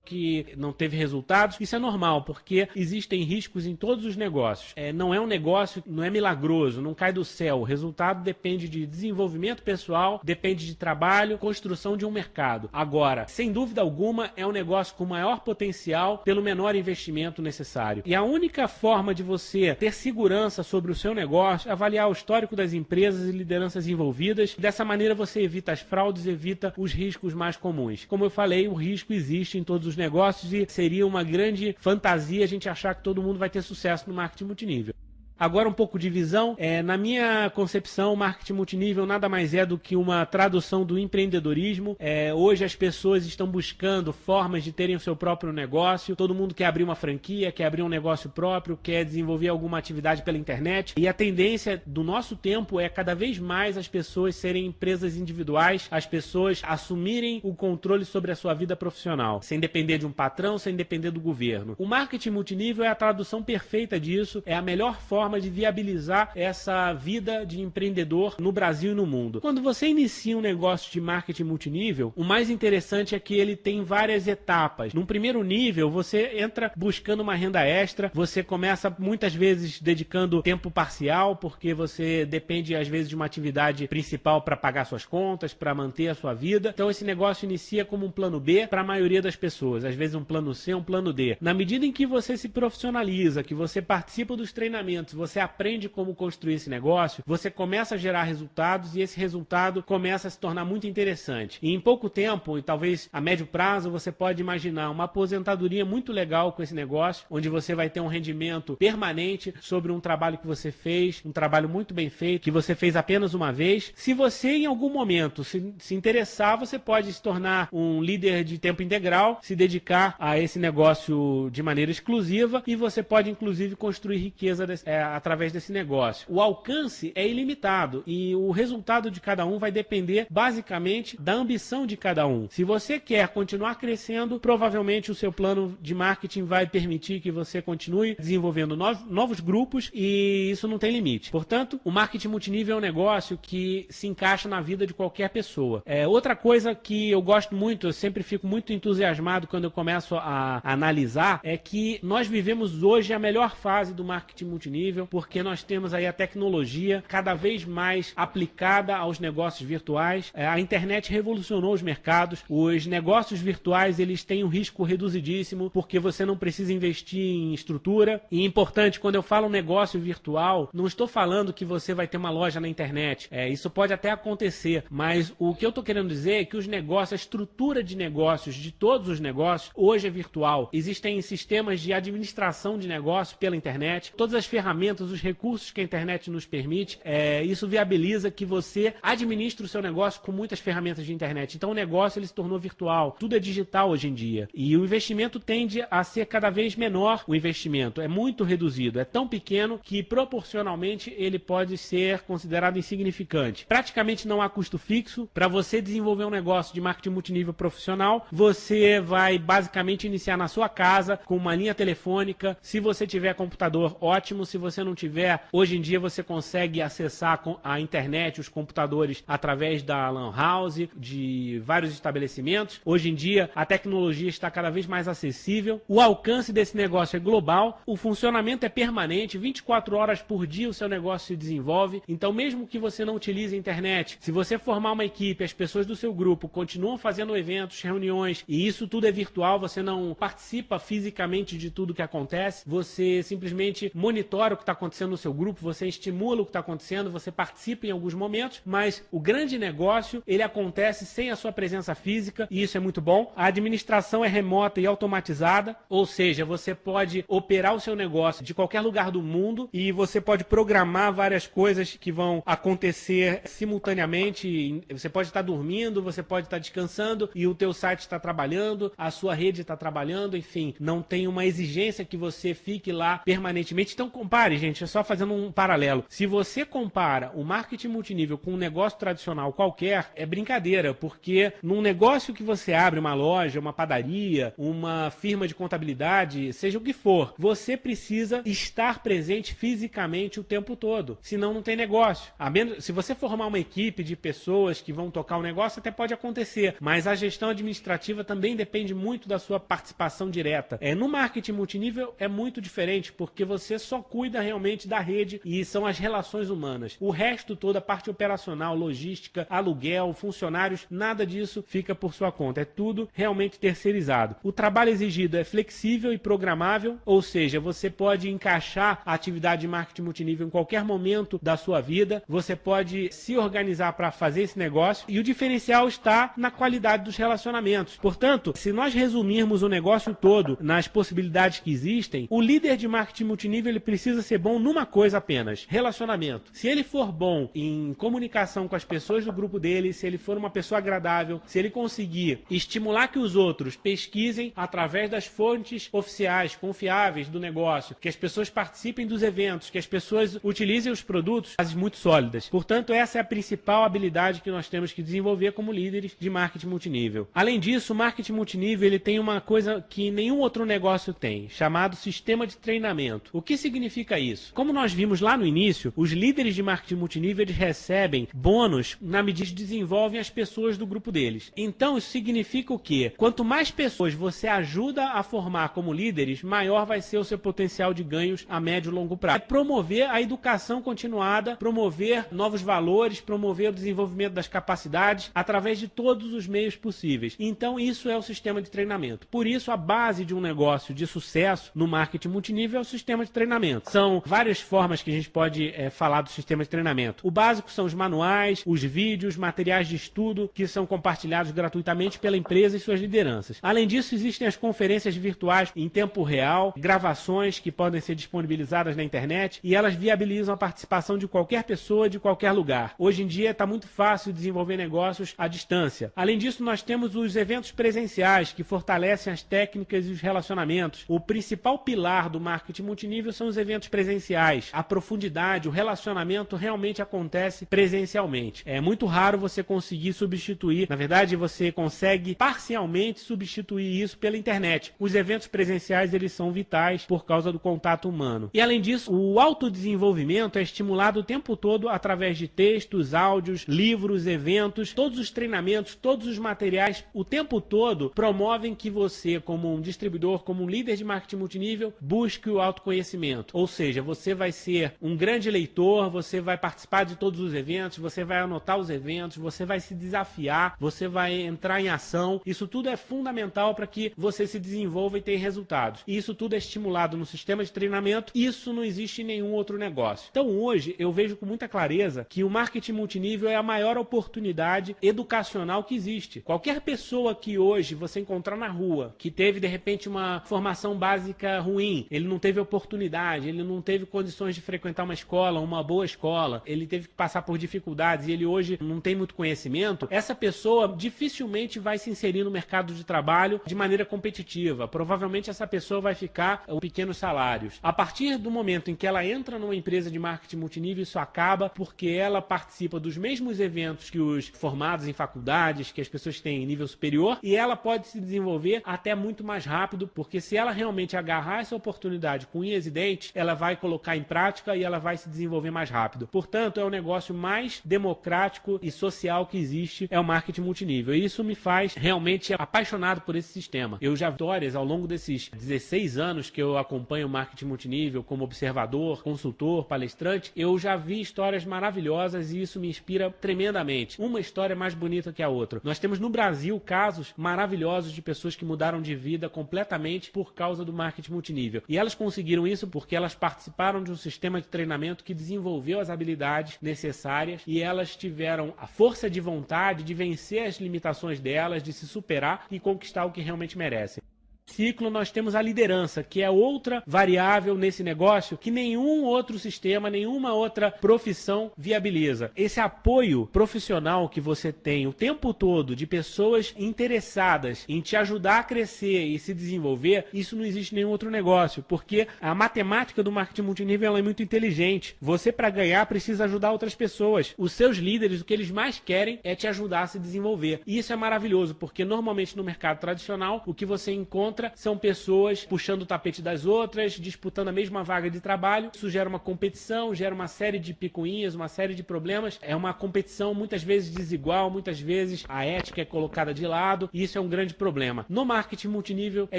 que não teve resultados. Isso é normal, porque existem riscos em todos os negócios. Não é um negócio, não é milagroso, não cai do céu. O resultado depende de desenvolvimento pessoal, depende de trabalho, construção de um mercado. Agora, sem dúvida alguma, é um negócio com maior potencial pelo menor investimento necessário. E a única forma de você ter segurança sobre o seu negócio é avaliar o histórico das empresas e lideranças envolvidas. Dessa maneira você evita as fraudes, evita os riscos mais comuns. Como eu falei, o risco existe em todos os negócios e seria uma grande fantasia a gente achar que todo mundo vai ter sucesso no marketing multinível. Agora um pouco de visão, na minha concepção, o marketing multinível nada mais é do que uma tradução do empreendedorismo. Hoje as pessoas estão buscando formas de terem o seu próprio negócio, todo mundo quer abrir uma franquia, quer abrir um negócio próprio, quer desenvolver alguma atividade pela internet, e a tendência do nosso tempo é cada vez mais as pessoas serem empresas individuais, as pessoas assumirem o controle sobre a sua vida profissional, sem depender de um patrão, sem depender do governo. O marketing multinível é a tradução perfeita disso, é a melhor forma de viabilizar essa vida de empreendedor no Brasil e no mundo. Quando você inicia um negócio de marketing multinível, o mais interessante é que ele tem várias etapas. Num primeiro nível, você entra buscando uma renda extra, você começa muitas vezes dedicando tempo parcial, porque você depende às vezes de uma atividade principal para pagar suas contas, para manter a sua vida. Então esse negócio inicia como um plano B para a maioria das pessoas, às vezes um plano C, um plano D. Na medida em que você se profissionaliza, que você participa dos treinamentos, você aprende como construir esse negócio, você começa a gerar resultados e esse resultado começa a se tornar muito interessante. E em pouco tempo, e talvez a médio prazo, você pode imaginar uma aposentadoria muito legal com esse negócio, onde você vai ter um rendimento permanente sobre um trabalho que você fez, um trabalho muito bem feito, que você fez apenas uma vez. Se você em algum momento se interessar, você pode se tornar um líder de tempo integral, se dedicar a esse negócio de maneira exclusiva e você pode inclusive construir riqueza através desse negócio. O alcance é ilimitado e o resultado de cada um vai depender basicamente da ambição de cada um. Se você quer continuar crescendo, provavelmente o seu plano de marketing vai permitir que você continue desenvolvendo novos grupos e isso não tem limite. Portanto, o marketing multinível é um negócio que se encaixa na vida de qualquer pessoa. Outra coisa que eu gosto muito, eu sempre fico muito entusiasmado quando eu começo a analisar, é que nós vivemos hoje a melhor fase do marketing multinível, porque nós temos aí a tecnologia cada vez mais aplicada aos negócios virtuais. A internet revolucionou os mercados. Os negócios virtuais, eles têm um risco reduzidíssimo, porque você não precisa investir em estrutura. E é importante, quando eu falo negócio virtual, não estou falando que você vai ter uma loja na internet. Isso pode até acontecer, mas o que eu estou querendo dizer é que os negócios, a estrutura de negócios, de todos os negócios, hoje é virtual. Existem sistemas de administração de negócio pela internet. Todas as ferramentas, os recursos que a internet nos permite, isso viabiliza que você administre o seu negócio com muitas ferramentas de internet. Então o negócio ele se tornou virtual, tudo é digital hoje em dia. E o investimento tende a ser cada vez menor, o investimento é muito reduzido, é tão pequeno que proporcionalmente ele pode ser considerado insignificante. Praticamente não há custo fixo. Para você desenvolver um negócio de marketing multinível profissional, você vai basicamente iniciar na sua casa com uma linha telefônica. Se você tiver computador, ótimo. Se você não tiver, hoje em dia você consegue acessar a internet, os computadores, através da LAN House, de vários estabelecimentos. Hoje em dia, a tecnologia está cada vez mais acessível. O alcance desse negócio é global. O funcionamento é permanente. 24 horas por dia o seu negócio se desenvolve. Então, mesmo que você não utilize a internet, se você formar uma equipe, as pessoas do seu grupo continuam fazendo eventos, reuniões, e isso tudo é virtual, você não participa fisicamente de tudo que acontece, você simplesmente monitora o que está acontecendo no seu grupo, você estimula o que está acontecendo, você participa em alguns momentos, mas o grande negócio, ele acontece sem a sua presença física, e isso é muito bom. A administração é remota e automatizada, ou seja, você pode operar o seu negócio de qualquer lugar do mundo e você pode programar várias coisas que vão acontecer simultaneamente. Você pode estar dormindo, você pode estar descansando e o teu site está trabalhando, a sua rede está trabalhando, enfim, não tem uma exigência que você fique lá permanentemente. Então compare, gente, é só fazendo um paralelo. Se você compara o marketing multinível com um negócio tradicional qualquer, é brincadeira, porque num negócio que você abre, uma loja, uma padaria, uma firma de contabilidade, seja o que for, você precisa estar presente fisicamente o tempo todo, senão não tem negócio. Se você formar uma equipe de pessoas que vão tocar o negócio, até pode acontecer, mas a gestão administrativa também depende muito da sua participação direta. No marketing multinível é muito diferente, porque você só cuida realmente da rede e são as relações humanas. O resto todo, a parte operacional, logística, aluguel, funcionários, nada disso fica por sua conta. É tudo realmente terceirizado. O trabalho exigido é flexível e programável, ou seja, você pode encaixar a atividade de marketing multinível em qualquer momento da sua vida, você pode se organizar para fazer esse negócio, e o diferencial está na qualidade dos relacionamentos. Portanto, se nós resumirmos o negócio todo nas possibilidades que existem, o líder de marketing multinível ele precisa ser bom numa coisa apenas: relacionamento. Se ele for bom em comunicação com as pessoas do grupo dele, se ele for uma pessoa agradável, se ele conseguir estimular que os outros pesquisem através das fontes oficiais, confiáveis do negócio, que as pessoas participem dos eventos, que as pessoas utilizem os produtos, bases muito sólidas. Portanto, essa é a principal habilidade que nós temos que desenvolver como líderes de marketing multinível. Além disso, o marketing multinível ele tem uma coisa que nenhum outro negócio tem, chamado sistema de treinamento. O que significa isso? Como nós vimos lá no início, os líderes de marketing multinível eles recebem bônus na medida que desenvolvem as pessoas do grupo deles. Então, isso significa o quê? Quanto mais pessoas você ajuda a formar como líderes, maior vai ser o seu potencial de ganhos a médio e longo prazo. É promover a educação continuada, promover novos valores, promover o desenvolvimento das capacidades através de todos os meios possíveis. Então, isso é o sistema de treinamento. Por isso, a base de um negócio de sucesso no marketing multinível é o sistema de treinamento. São várias formas que a gente pode falar do sistema de treinamento. O básico são os manuais, os vídeos, materiais de estudo que são compartilhados gratuitamente pela empresa e suas lideranças. Além disso, existem as conferências virtuais em tempo real, gravações que podem ser disponibilizadas na internet e elas viabilizam a participação de qualquer pessoa de qualquer lugar. Hoje em dia está muito fácil desenvolver negócios à distância. Além disso, nós temos os eventos presenciais que fortalecem as técnicas e os relacionamentos. O principal pilar do marketing multinível são os eventos presenciais. A profundidade, o relacionamento realmente acontece presencialmente. É muito raro você conseguir substituir, na verdade você consegue parcialmente substituir isso pela internet. Os eventos presenciais eles são vitais por causa do contato humano. E além disso, o autodesenvolvimento é estimulado o tempo todo através de textos, áudios, livros, eventos, todos os treinamentos, todos os materiais, o tempo todo promovem que você, como um distribuidor, como um líder de marketing multinível, busque o autoconhecimento. Ou seja, você vai ser um grande leitor, você vai participar de todos os eventos, você vai anotar os eventos, você vai se desafiar, você vai entrar em ação. Isso tudo é fundamental para que você se desenvolva e tenha resultados. E isso tudo é estimulado no sistema de treinamento. Isso não existe em nenhum outro negócio. Então hoje eu vejo com muita clareza que o marketing multinível é a maior oportunidade educacional que existe. Qualquer pessoa que hoje você encontrar na rua, que teve de repente uma formação básica ruim, ele não teve oportunidade, ele não teve condições de frequentar uma escola, uma boa escola, ele teve que passar por dificuldades e ele hoje não tem muito conhecimento, essa pessoa dificilmente vai se inserir no mercado de trabalho de maneira competitiva. Provavelmente essa pessoa vai ficar com pequenos salários. A partir do momento em que ela entra numa empresa de marketing multinível, isso acaba porque ela participa dos mesmos eventos que os formados em faculdades, que as pessoas têm em nível superior, e ela pode se desenvolver até muito mais rápido, porque se ela realmente agarrar essa oportunidade com unhas e dentes, ela vai colocar em prática e ela vai se desenvolver mais rápido. Portanto, é o negócio mais democrático e social que existe, é o marketing multinível. E isso me faz realmente apaixonado por esse sistema. Eu já vi histórias ao longo desses 16 anos que eu acompanho o marketing multinível como observador, consultor, palestrante, eu já vi histórias maravilhosas e isso me inspira tremendamente. Uma história mais bonita que a outra. Nós temos no Brasil casos maravilhosos de pessoas que mudaram de vida completamente por causa do marketing multinível. E elas conseguiram isso porque elas participaram participaram de um sistema de treinamento que desenvolveu as habilidades necessárias e elas tiveram a força de vontade de vencer as limitações delas, de se superar e conquistar o que realmente merecem. Ciclo, nós temos a liderança, que é outra variável nesse negócio que nenhum outro sistema, nenhuma outra profissão viabiliza. Esse apoio profissional que você tem o tempo todo de pessoas interessadas em te ajudar a crescer e se desenvolver, isso não existe em nenhum outro negócio, porque a matemática do marketing multinível ela é muito inteligente. Você, para ganhar, precisa ajudar outras pessoas. Os seus líderes, o que eles mais querem é te ajudar a se desenvolver. E isso é maravilhoso, porque normalmente no mercado tradicional, o que você encontra são pessoas puxando o tapete das outras, disputando a mesma vaga de trabalho. Isso gera uma competição, gera uma série de picuinhas, uma série de problemas. É uma competição muitas vezes desigual, muitas vezes a ética é colocada de lado, e isso é um grande problema. No marketing multinível é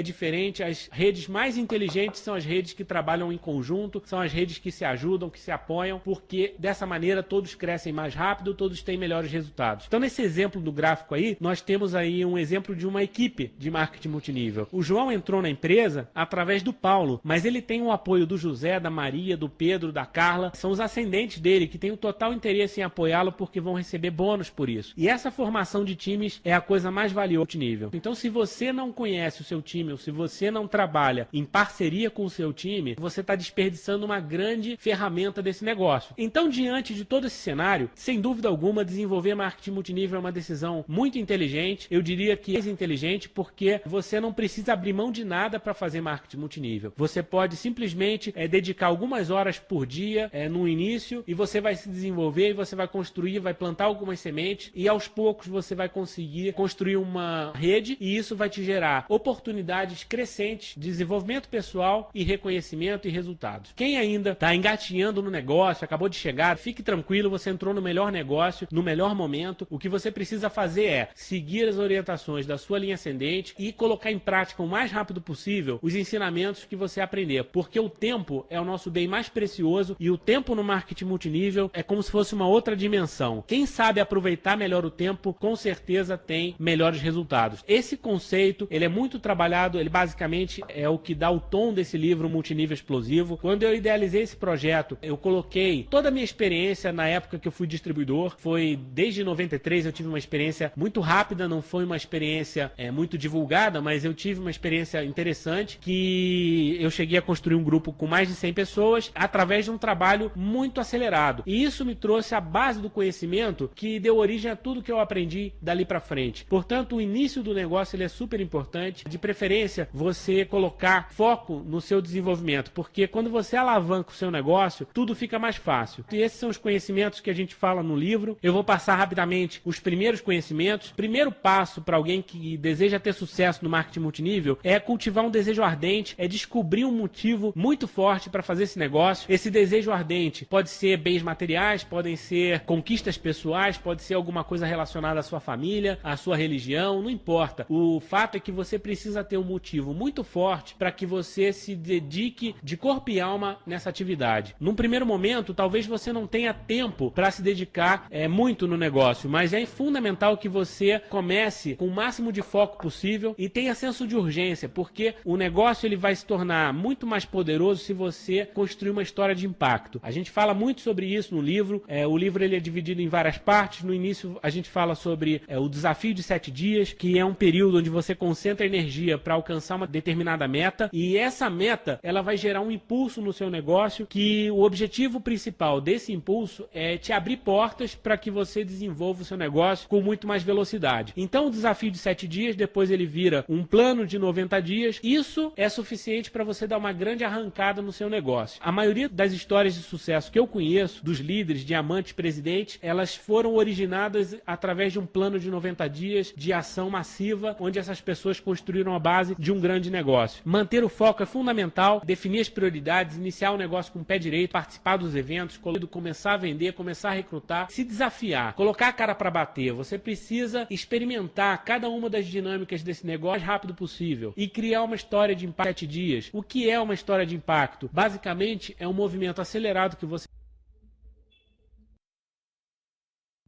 diferente, as redes mais inteligentes são as redes que trabalham em conjunto, são as redes que se ajudam, que se apoiam, porque dessa maneira todos crescem mais rápido, todos têm melhores resultados. Então nesse exemplo do gráfico aí, nós temos aí um exemplo de uma equipe de marketing multinível. O João entrou na empresa através do Paulo, mas ele tem o apoio do José, da Maria, do Pedro, da Carla, são os ascendentes dele que têm o total interesse em apoiá-lo porque vão receber bônus por isso. E essa formação de times é a coisa mais valiosa do nível. Então se você não conhece o seu time, ou se você não trabalha em parceria com o seu time, você está desperdiçando uma grande ferramenta desse negócio. Então, diante de todo esse cenário, sem dúvida alguma, desenvolver marketing multinível é uma decisão muito inteligente. Eu diria que é inteligente porque você não precisa abrir mão de nada para fazer marketing multinível. Você pode simplesmente dedicar algumas horas por dia no início e você vai se desenvolver e você vai construir, vai plantar algumas sementes e aos poucos você vai conseguir construir uma rede e isso vai te gerar oportunidades crescentes de desenvolvimento pessoal e reconhecimento e resultados. Quem ainda está engatinhando no negócio, acabou de chegar, fique tranquilo, você entrou no melhor negócio, no melhor momento. O que você precisa fazer é seguir as orientações da sua linha ascendente e colocar em prática o mais rápido possível os ensinamentos que você aprender, porque o tempo é o nosso bem mais precioso e o tempo no marketing multinível é como se fosse uma outra dimensão. Quem sabe aproveitar melhor o tempo, com certeza tem melhores resultados. Esse conceito, ele é muito trabalhado, ele basicamente é o que dá o tom desse livro Multinível Explosivo. Quando eu idealizei esse projeto, eu coloquei toda a minha experiência na época que eu fui distribuidor, foi desde 93, eu tive uma experiência muito rápida, não foi uma experiência muito divulgada, mas eu tive uma experiência interessante, que eu cheguei a construir um grupo com mais de 100 pessoas através de um trabalho muito acelerado. E isso me trouxe a base do conhecimento que deu origem a tudo que eu aprendi dali para frente. Portanto, o início do negócio ele é super importante. De preferência, você colocar foco no seu desenvolvimento, porque quando você alavanca o seu negócio, tudo fica mais fácil. E esses são os conhecimentos que a gente fala no livro. Eu vou passar rapidamente os primeiros conhecimentos. Primeiro passo para alguém que deseja ter sucesso no marketing multinível é cultivar um desejo ardente, é descobrir um motivo muito forte para fazer esse negócio. Esse desejo ardente pode ser bens materiais, podem ser conquistas pessoais, pode ser alguma coisa relacionada à sua família, à sua religião, não importa. O fato é que você precisa ter um motivo muito forte para que você se dedique de corpo e alma nessa atividade. Num primeiro momento, talvez você não tenha tempo para se dedicar muito no negócio, mas é fundamental que você comece com o máximo de foco possível e tenha senso de urgência, porque o negócio ele vai se tornar muito mais poderoso se você construir uma história de impacto. A gente fala muito sobre isso no livro. O livro ele é dividido em várias partes. No início a gente fala sobre o desafio de 7 dias, que é um período onde você concentra energia para alcançar uma determinada meta, e essa meta ela vai gerar um impulso no seu negócio, que o objetivo principal desse impulso é te abrir portas para que você desenvolva o seu negócio com muito mais velocidade. Então o desafio de 7 dias, depois ele vira um plano de 90 dias. Isso é suficiente para você dar uma grande arrancada no seu negócio. A maioria das histórias de sucesso que eu conheço, dos líderes, diamantes, presidentes, elas foram originadas através de um plano de 90 dias de ação massiva, onde essas pessoas construíram a base de um grande negócio. Manter o foco é fundamental, definir as prioridades, iniciar o negócio com o pé direito, participar dos eventos, começar a vender, começar a recrutar, se desafiar, colocar a cara para bater. Você precisa experimentar cada uma das dinâmicas desse negócio o mais rápido possível e criar uma história de impacto em 7 dias. O que é uma história de impacto? Basicamente, é um movimento acelerado que você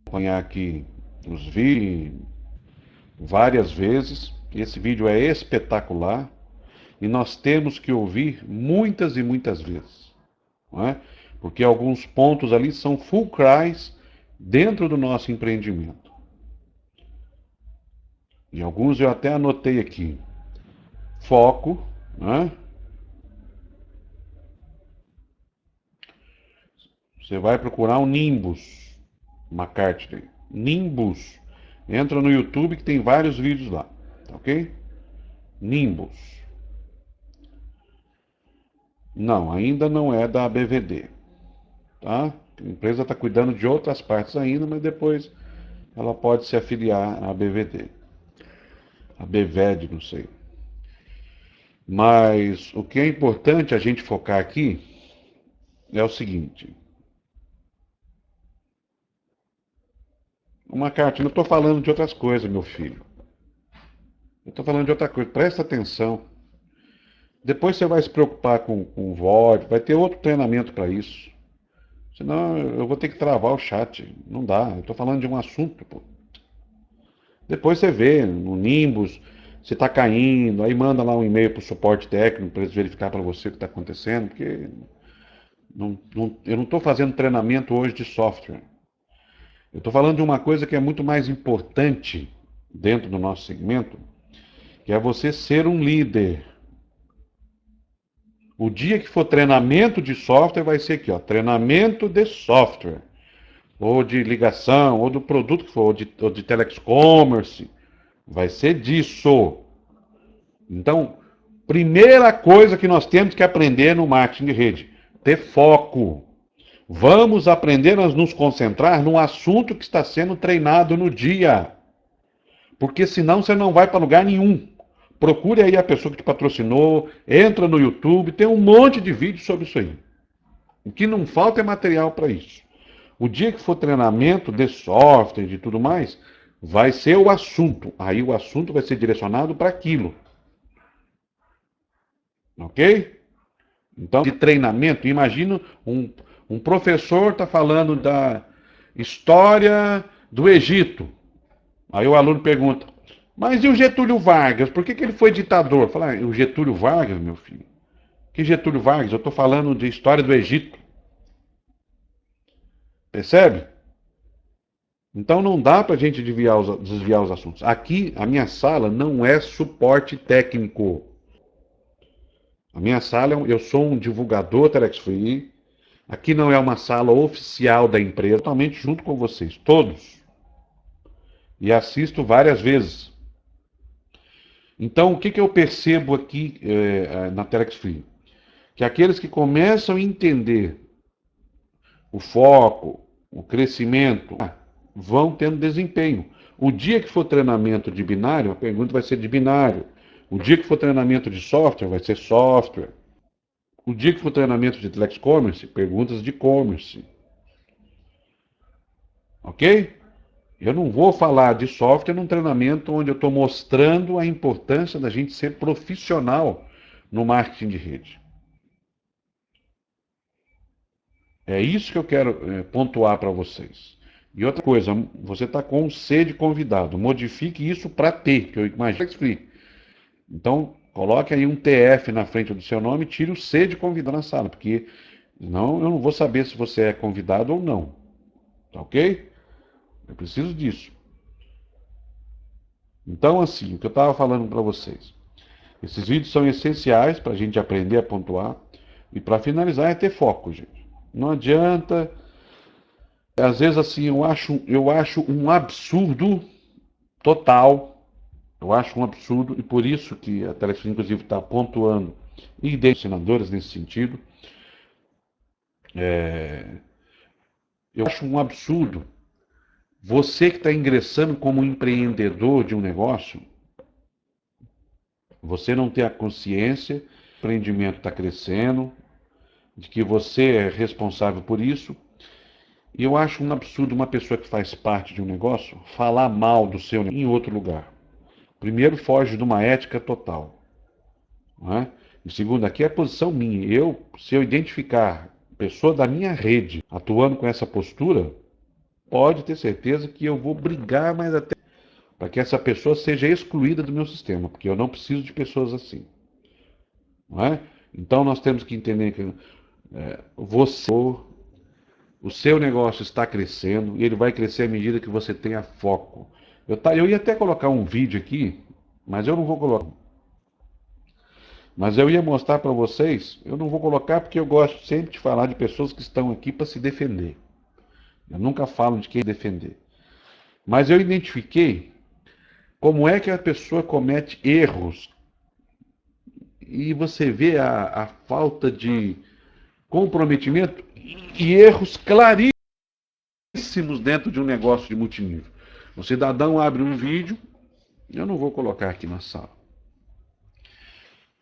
acompanhar aqui os vídeos várias vezes. Esse vídeo é espetacular e nós temos que ouvir muitas e muitas vezes. não é? Porque alguns pontos ali são fulcrais dentro do nosso empreendimento. E alguns eu até anotei aqui. Foco, né? Você vai procurar um Nimbus McCartney. Nimbus. Entra no YouTube que tem vários vídeos lá, ok? Nimbus. Não, ainda não é da BVD, tá? A empresa está cuidando de outras partes ainda, mas depois ela pode se afiliar à BVD. A BVED, não sei. Mas o que é importante a gente focar aqui é o seguinte. Uma carta, eu estou falando de outras coisas, meu filho. Eu estou falando de outra coisa, presta atenção. Depois você vai se preocupar com o VOD, vai ter outro treinamento para isso. Senão eu vou ter que travar o chat. Não dá, eu estou falando de um assunto, pô. Depois você vê no Nimbus, se está caindo, aí manda lá um e-mail para o suporte técnico para eles verificar para você o que está acontecendo, porque eu não estou fazendo treinamento hoje de software. Eu estou falando de uma coisa que é muito mais importante dentro do nosso segmento, que é você ser um líder. O dia que for treinamento de software vai ser aqui, ó, treinamento de software, ou de ligação, ou do produto que for, ou de telecommerce, vai ser disso. Então, primeira coisa que nós temos que aprender no marketing de rede, ter foco. Vamos aprender a nos concentrar no assunto que está sendo treinado no dia. Porque senão você não vai para lugar nenhum. Procure aí a pessoa que te patrocinou, entra no YouTube, tem um monte de vídeos sobre isso aí. O que não falta é material para isso. O dia que for treinamento de software e tudo mais, vai ser o assunto. Aí o assunto vai ser direcionado para aquilo. Ok? Então, de treinamento, imagina um professor está falando da história do Egito. Aí o aluno pergunta, mas e o Getúlio Vargas? Por que ele foi ditador? Fala, o Getúlio Vargas, meu filho? Que Getúlio Vargas? Eu estou falando de história do Egito. Percebe? Então não dá para a gente desviar os assuntos. Aqui, a minha sala não é suporte técnico. A minha sala, eu sou um divulgador Telex Free. Aqui não é uma sala oficial da empresa, totalmente junto com vocês, todos. E assisto várias vezes. Então, o que eu percebo aqui na Telex Free? Que aqueles que começam a entender o foco, o crescimento, vão tendo desempenho. O dia que for treinamento de binário, a pergunta vai ser de binário. O dia que for treinamento de software, vai ser software. O dia que for treinamento de Telex Commerce, perguntas de commerce. Ok? Eu não vou falar de software num treinamento onde eu estou mostrando a importância da gente ser profissional no marketing de rede. É isso que eu quero pontuar para vocês. E outra coisa, você está com um C de convidado. Modifique isso para T, que eu imagino. Então, coloque aí um TF na frente do seu nome e tire o C de convidado na sala, porque senão eu não vou saber se você é convidado ou não. Tá ok? Eu preciso disso. Então, assim, o que eu estava falando para vocês. Esses vídeos são essenciais para a gente aprender a pontuar. E para finalizar é ter foco, gente. Não adianta. Às vezes, assim, eu acho um absurdo total. Eu acho um absurdo, e por isso que a Telex, inclusive, está pontuando e ensinadores nesse sentido. Eu acho um absurdo você que está ingressando como empreendedor de um negócio, você não ter a consciência que o empreendimento está crescendo, de que você é responsável por isso. E eu acho um absurdo uma pessoa que faz parte de um negócio falar mal do seu negócio em outro lugar. Primeiro, foge de uma ética total. Não é? E segundo, aqui é a posição minha. Se eu identificar pessoa da minha rede atuando com essa postura, pode ter certeza que eu vou brigar mais até para que essa pessoa seja excluída do meu sistema, porque eu não preciso de pessoas assim. Não é? Então nós temos que entender que O seu negócio está crescendo e ele vai crescer à medida que você tenha foco. Eu ia até colocar um vídeo aqui, mas eu não vou colocar. Mas eu ia mostrar para vocês, eu não vou colocar porque eu gosto sempre de falar de pessoas que estão aqui para se defender. Eu nunca falo de quem defender. Mas eu identifiquei como é que a pessoa comete erros. E você vê a falta de comprometimento e erros claríssimos dentro de um negócio de multinível. O cidadão abre um vídeo, eu não vou colocar aqui na sala.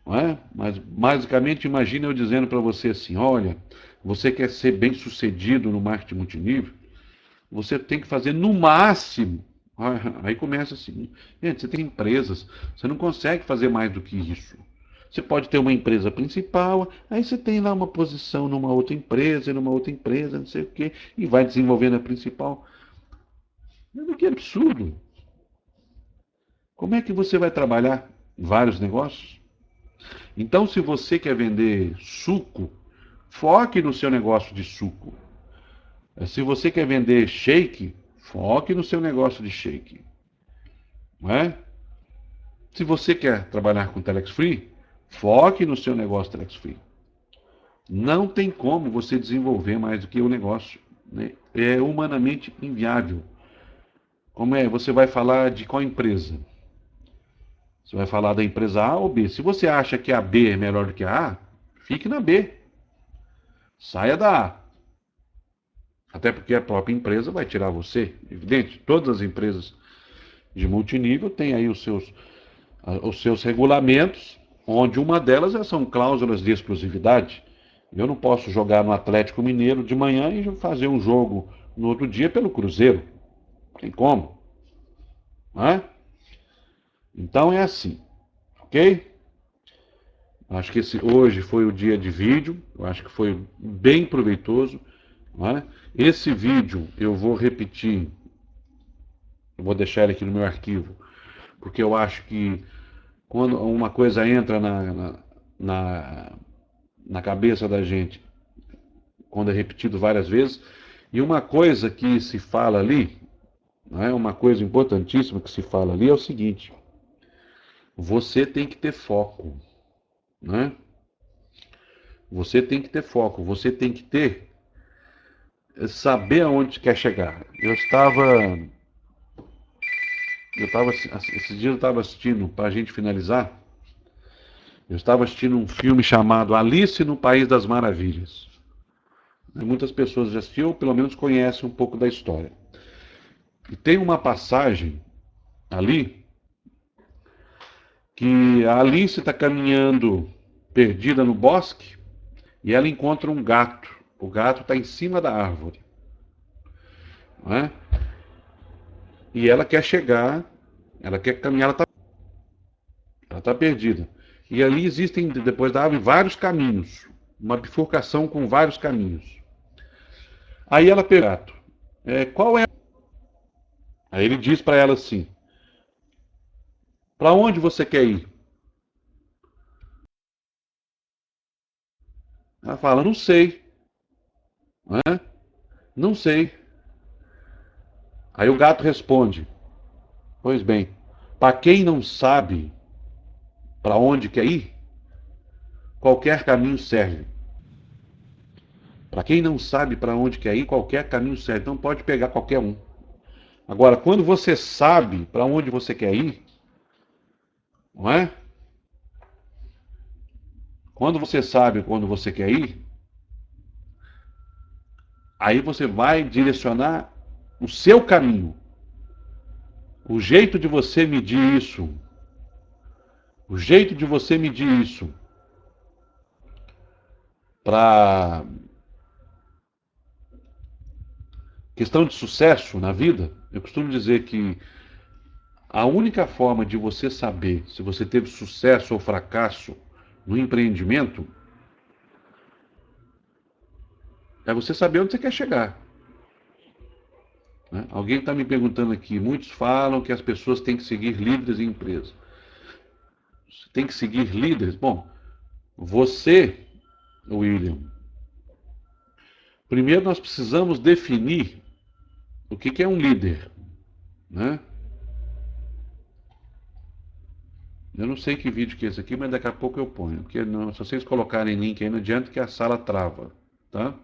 Não é? Mas basicamente imagine eu dizendo para você assim, olha, você quer ser bem sucedido no marketing multinível, você tem que fazer no máximo. Aí começa assim, gente, você tem empresas, você não consegue fazer mais do que isso. Você pode ter uma empresa principal, aí você tem lá uma posição numa outra empresa, não sei o quê, e vai desenvolvendo a principal. Mas que absurdo! Como é que você vai trabalhar vários negócios? Então, se você quer vender suco, foque no seu negócio de suco. Se você quer vender shake, foque no seu negócio de shake. Não é? Se você quer trabalhar com Telex Free, foque no seu negócio Telex Free. Não tem como você desenvolver mais do que o negócio, né? É humanamente inviável. Como é? Você vai falar de qual empresa? Você vai falar da empresa A ou B? Se você acha que a B é melhor do que a A, fique na B. Saia da A. Até porque a própria empresa vai tirar você. Evidente, todas as empresas de multinível têm aí os seus regulamentos, onde uma delas são cláusulas de exclusividade. Eu não posso jogar no Atlético Mineiro de manhã e fazer um jogo no outro dia pelo Cruzeiro. Tem como. Não é? Então é assim. Ok? Acho que hoje foi o dia de vídeo. Eu acho que foi bem proveitoso. Não é? Esse vídeo eu vou repetir. Eu vou deixar ele aqui no meu arquivo. Porque eu acho que quando uma coisa entra na cabeça da gente, quando é repetido várias vezes, e uma coisa que se fala ali, não é? Uma coisa importantíssima que se fala ali é o seguinte: você tem que ter foco, né? Você tem que ter foco, você tem que saber aonde quer chegar. Esses dias eu estava assistindo, para a gente finalizar, eu estava assistindo um filme chamado Alice no País das Maravilhas. Muitas pessoas já assistiram, ou pelo menos conhecem um pouco da história. E tem uma passagem ali que a Alice está caminhando perdida no bosque e ela encontra um gato. O gato está em cima da árvore. Não é? E ela quer chegar, ela quer caminhar, ela está perdida. E ali existem, depois da árvore, vários caminhos. Uma bifurcação com vários caminhos. Aí ela pergunta, qual é? Aí ele diz para ela assim, para onde você quer ir? Ela fala, não sei. Não é? Não sei. Aí o gato responde, pois bem, para quem não sabe para onde quer ir, qualquer caminho serve. Para quem não sabe para onde quer ir, qualquer caminho serve. Então pode pegar qualquer um. Agora, quando você sabe para onde você quer ir, não é? Quando você sabe quando você quer ir, aí você vai direcionar o seu caminho. O jeito de você medir isso. O jeito de você medir isso para questão de sucesso na vida, eu costumo dizer que a única forma de você saber se você teve sucesso ou fracasso no empreendimento é você saber onde você quer chegar. Né? Alguém está me perguntando aqui, muitos falam que as pessoas têm que seguir líderes em empresa. Você tem que seguir líderes? Bom, você, William, Primeiro nós precisamos definir o que é um líder, né? Eu não sei que vídeo que é esse aqui, mas daqui a pouco eu ponho. Porque não, se vocês colocarem link aí, não adianta que a sala trava, tá?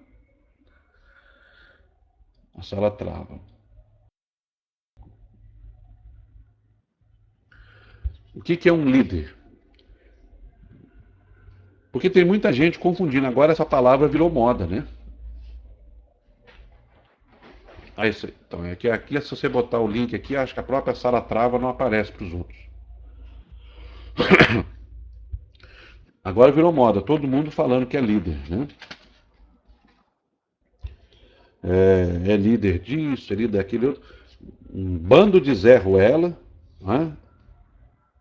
A sala trava. O que é um líder? Porque tem muita gente confundindo. Agora essa palavra virou moda, né? Ah, isso aí. Então, é que aqui, se você botar o link aqui, acho que a própria sala trava, não aparece para os outros. Agora virou moda, todo mundo falando que é líder, né? É líder disso, é líder daquele outro. Um bando de Zé Ruela, né?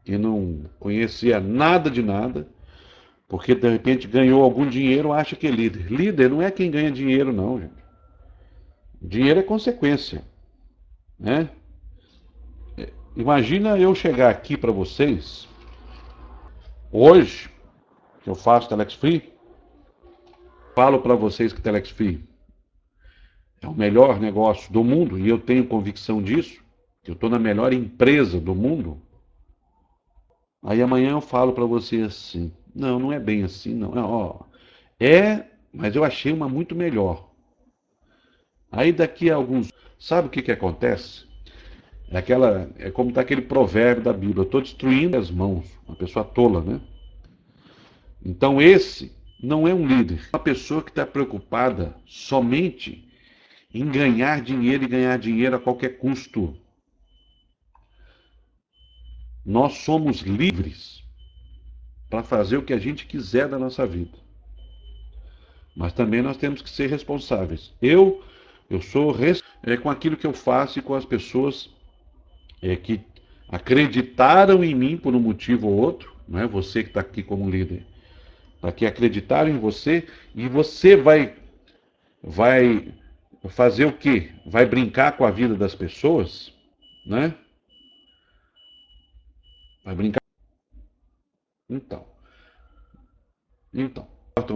Que não conhecia nada de nada, porque de repente ganhou algum dinheiro, acha que é líder. Líder não é quem ganha dinheiro, não, gente. Dinheiro é consequência, né? Imagina eu chegar aqui para vocês, hoje, que eu faço Telex Free, falo para vocês que Telex Free é o melhor negócio do mundo, e eu tenho convicção disso, que eu estou na melhor empresa do mundo. Aí amanhã eu falo para você assim, não, não é bem assim, não. Mas eu achei uma muito melhor. Aí daqui a alguns, sabe o que acontece? É como está aquele provérbio da Bíblia, eu estou destruindo as mãos, uma pessoa tola, né? Então esse não é um líder, é uma pessoa que está preocupada somente em ganhar dinheiro e ganhar dinheiro a qualquer custo. Nós somos livres para fazer o que a gente quiser da nossa vida. Mas também nós temos que ser responsáveis. Eu sou responsável com aquilo que eu faço e com as pessoas que acreditaram em mim por um motivo ou outro, não é você que está aqui como líder, para que acreditaram em você, e você vai fazer o quê? Vai brincar com a vida das pessoas, né? Vai brincar. Então,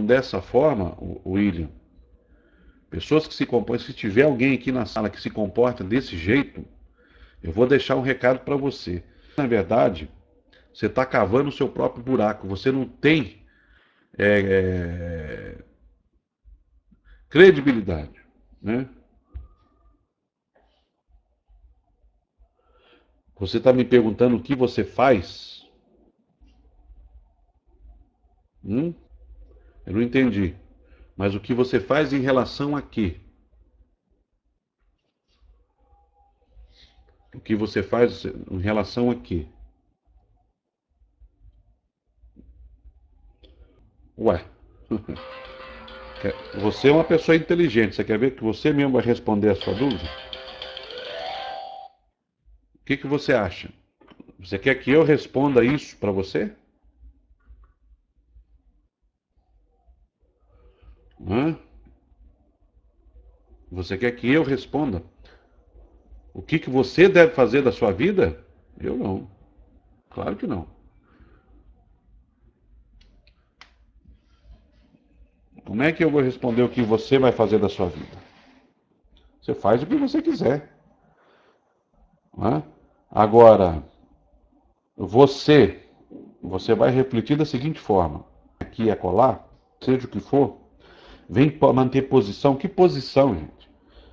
dessa forma, William, pessoas que se comportam, se tiver alguém aqui na sala que se comporta desse jeito, eu vou deixar um recado para você. Na verdade, você está cavando o seu próprio buraco. Você não tem credibilidade, né? Você está me perguntando o que você faz? Eu não entendi. Mas o que você faz em relação a quê? O que você faz em relação a quê? Ué. Você é uma pessoa inteligente. Você quer ver que você mesmo vai responder a sua dúvida? O que você acha? Você quer que eu responda isso para você? Hã? Você quer que eu responda? O que você deve fazer da sua vida? Eu não. Claro que não. Como é que eu vou responder o que você vai fazer da sua vida? Você faz o que você quiser. Né? Agora, você vai refletir da seguinte forma. Aqui e acolá, seja o que for, vem manter posição. Que posição, gente?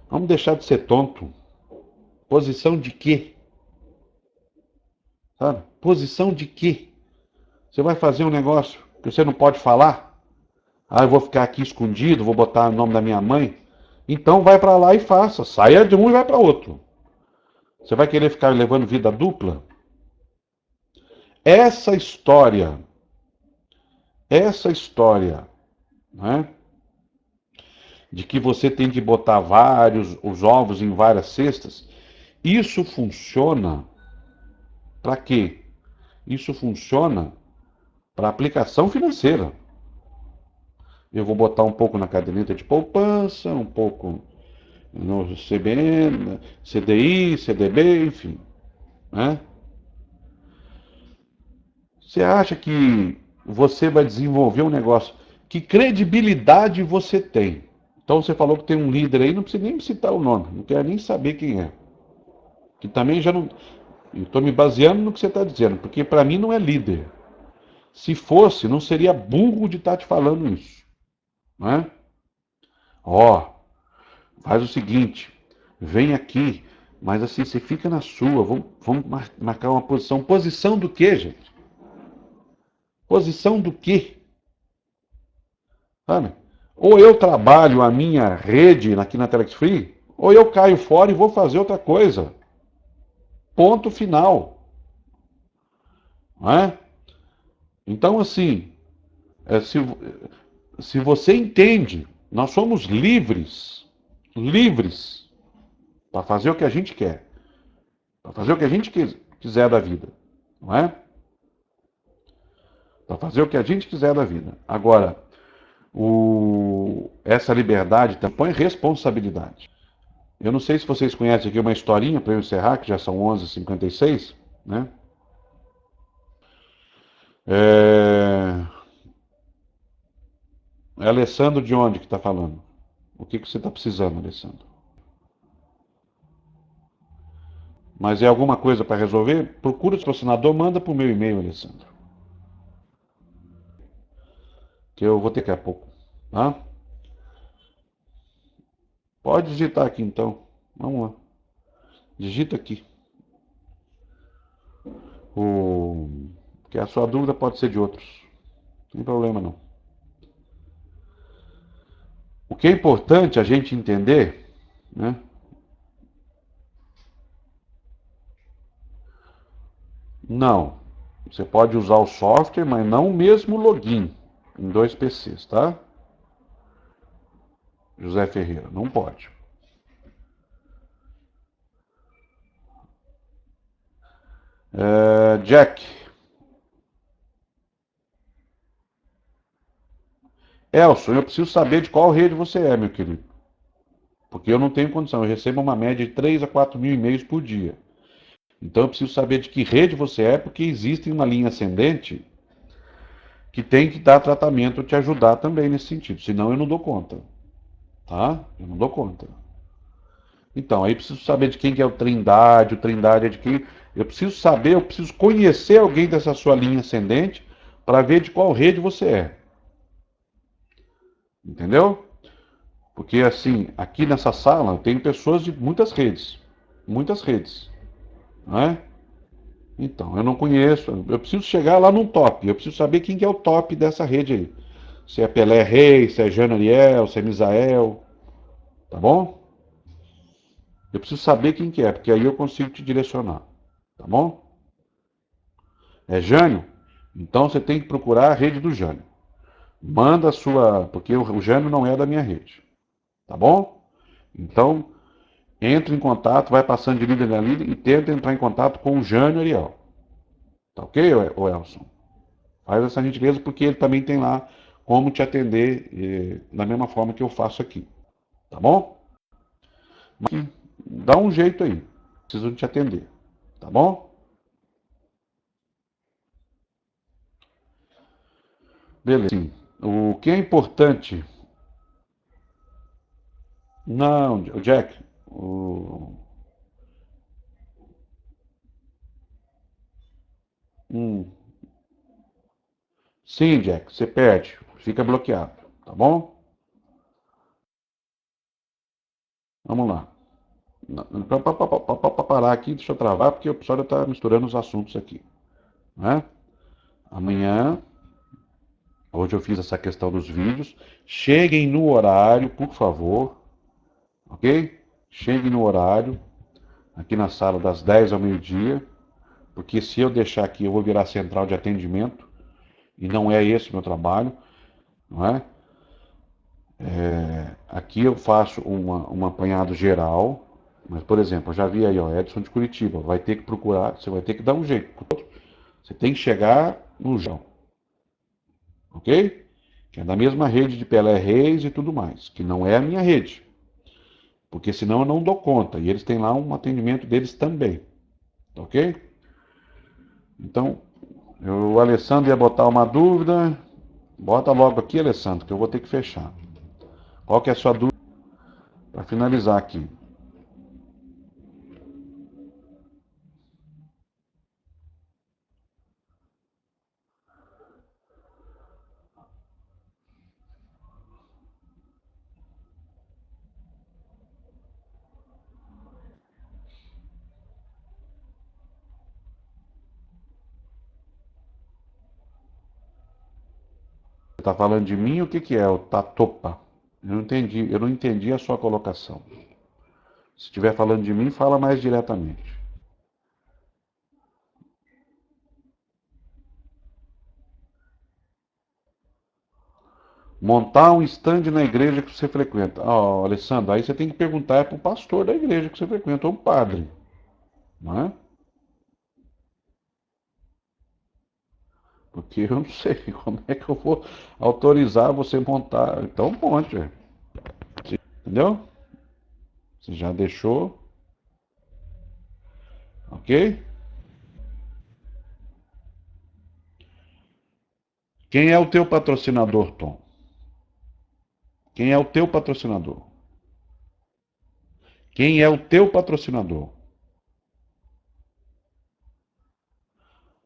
Vamos deixar de ser tonto. Posição de quê? Sabe? Posição de quê? Você vai fazer um negócio que você não pode falar? Ah, eu vou ficar aqui escondido, vou botar o nome da minha mãe. Então vai para lá e faça. Saia de um e vai para outro. Você vai querer ficar levando vida dupla? Essa história, né, de que você tem que botar os ovos em várias cestas, isso funciona para quê? Isso funciona para aplicação financeira. Eu vou botar um pouco na caderneta de poupança, um pouco no CBN, CDI, CDB, enfim. Né? Você acha que você vai desenvolver um negócio? Que credibilidade você tem? Então você falou que tem um líder aí, não precisa nem me citar o nome, não quero nem saber quem é. Que também já não... Eu estou me baseando no que você está dizendo, porque para mim não é líder. Se fosse, não seria burro de estar te falando isso. Não é? Ó, faz o seguinte, vem aqui, mas assim, você fica na sua, vamos marcar uma posição. Posição do quê, gente? Posição do quê? Sabe? Ou eu trabalho a minha rede aqui na Telex Free, ou eu caio fora e vou fazer outra coisa. Ponto final. Não é? Então, assim, se você entende, nós somos livres para fazer o que a gente quer, para fazer o que a gente quiser da vida, não é? Para fazer o que a gente quiser da vida. Agora, essa liberdade põe responsabilidade. Eu não sei se vocês conhecem aqui uma historinha para eu encerrar, que já são 11h56, né? É Alessandro de onde que está falando? O que você está precisando, Alessandro? Mas é alguma coisa para resolver? Procura o patrocinador, manda para o meu e-mail, Alessandro. Que eu vou ter daqui a pouco. Tá? Pode digitar aqui então. Vamos lá. Digita aqui. Porque a sua dúvida pode ser de outros. Não tem problema não. O que é importante a gente entender, né? Não. Você pode usar o software, mas não o mesmo login em 2 PCs, tá? José Ferreira, não pode. Jack. Elson, eu preciso saber de qual rede você é, meu querido. Porque eu não tenho condição. Eu recebo uma média de 3 a 4 mil e-mails por dia. Então eu preciso saber de que rede você é, porque existe uma linha ascendente que tem que dar tratamento, te ajudar também nesse sentido. Senão eu não dou conta. Tá? Eu não dou conta. Então, aí eu preciso saber de quem que é o Trindade é de quem... Eu preciso saber, eu preciso conhecer alguém dessa sua linha ascendente para ver de qual rede você é. Entendeu? Porque assim, aqui nessa sala eu tenho pessoas de muitas redes. Muitas redes. Não é? Então, eu não conheço. Eu preciso chegar lá num top. Eu preciso saber quem que é o top dessa rede aí. Se é Pelé Reis, se é Jano Ariel, se é Misael. Tá bom? Eu preciso saber quem que é, porque aí eu consigo te direcionar. Tá bom? É Jânio? Então você tem que procurar a rede do Jânio. Manda a sua... Porque o Jânio não é da minha rede. Tá bom? Então, entre em contato, vai passando de líder a líder e tenta entrar em contato com o Jânio Ariel. Tá ok, ô Elson? Faz essa gentileza porque ele também tem lá como te atender da mesma forma que eu faço aqui. Tá bom? Mas dá um jeito aí. Preciso te atender. Tá bom? Beleza. Sim. O que é importante... Não, Jack. Sim, Jack, você perde. Fica bloqueado. Tá bom? Vamos lá. Para parar aqui, deixa eu travar, porque o pessoal está misturando os assuntos aqui. Né? Amanhã, hoje eu fiz essa questão dos vídeos. Cheguem no horário, por favor. Ok? Cheguem no horário, aqui na sala das 10 ao meio-dia. Porque se eu deixar aqui, eu vou virar central de atendimento. E não é esse o meu trabalho. Não é? Aqui eu faço um apanhado geral. Mas, por exemplo, eu já vi aí, ó, Edson de Curitiba. Vai ter que procurar, você vai ter que dar um jeito. Você tem que chegar no João. Ok? Que é da mesma rede de Pelé Reis e tudo mais. Que não é a minha rede. Porque senão eu não dou conta. E eles têm lá um atendimento deles também. Ok? Então, o Alessandro ia botar uma dúvida. Bota logo aqui, Alessandro, que eu vou ter que fechar. Qual que é a sua dúvida? Para finalizar aqui. Você está falando de mim? O que que é o Tatopa? Eu não entendi a sua colocação. Se estiver falando de mim, fala mais diretamente. Montar um stand na igreja que você frequenta. Ó, Alessandro, aí você tem que perguntar para o pastor da igreja que você frequenta, ou o padre. Não é? Porque eu não sei como é que eu vou autorizar você montar. Então monte, velho. Entendeu? Você já deixou. Ok? Quem é o teu patrocinador, Tom? Quem é o teu patrocinador? Quem é o teu patrocinador?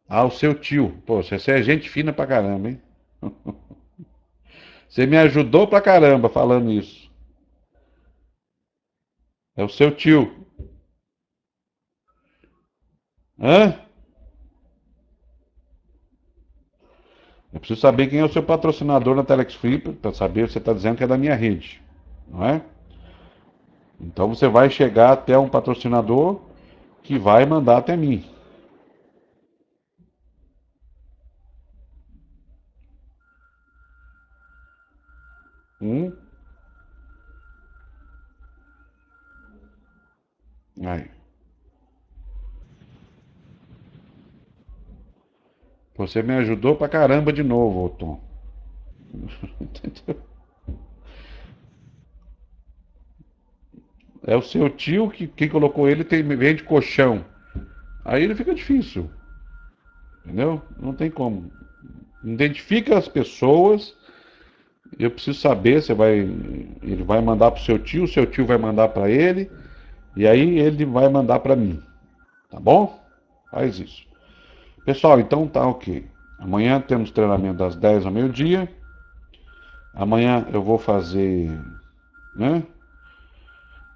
Ah, o seu tio. Pô, você é gente fina pra caramba, hein? Você me ajudou pra caramba falando isso. É o seu tio. Hã? Eu preciso saber quem é o seu patrocinador na Telex Free para saber se você está dizendo que é da minha rede. Não é? Então você vai chegar até um patrocinador que vai mandar até mim. Aí. Você me ajudou pra caramba de novo, ô Tom. Entendeu? É o seu tio que quem colocou ele vende colchão. Aí ele fica difícil. Entendeu? Não tem como. Identifica as pessoas. Eu preciso saber se ele vai mandar pro seu tio, o seu tio vai mandar para ele, e aí ele vai mandar para mim. Tá bom? Faz isso. Pessoal, então tá ok. Amanhã temos treinamento das 10 ao meio-dia. Amanhã eu vou fazer, né?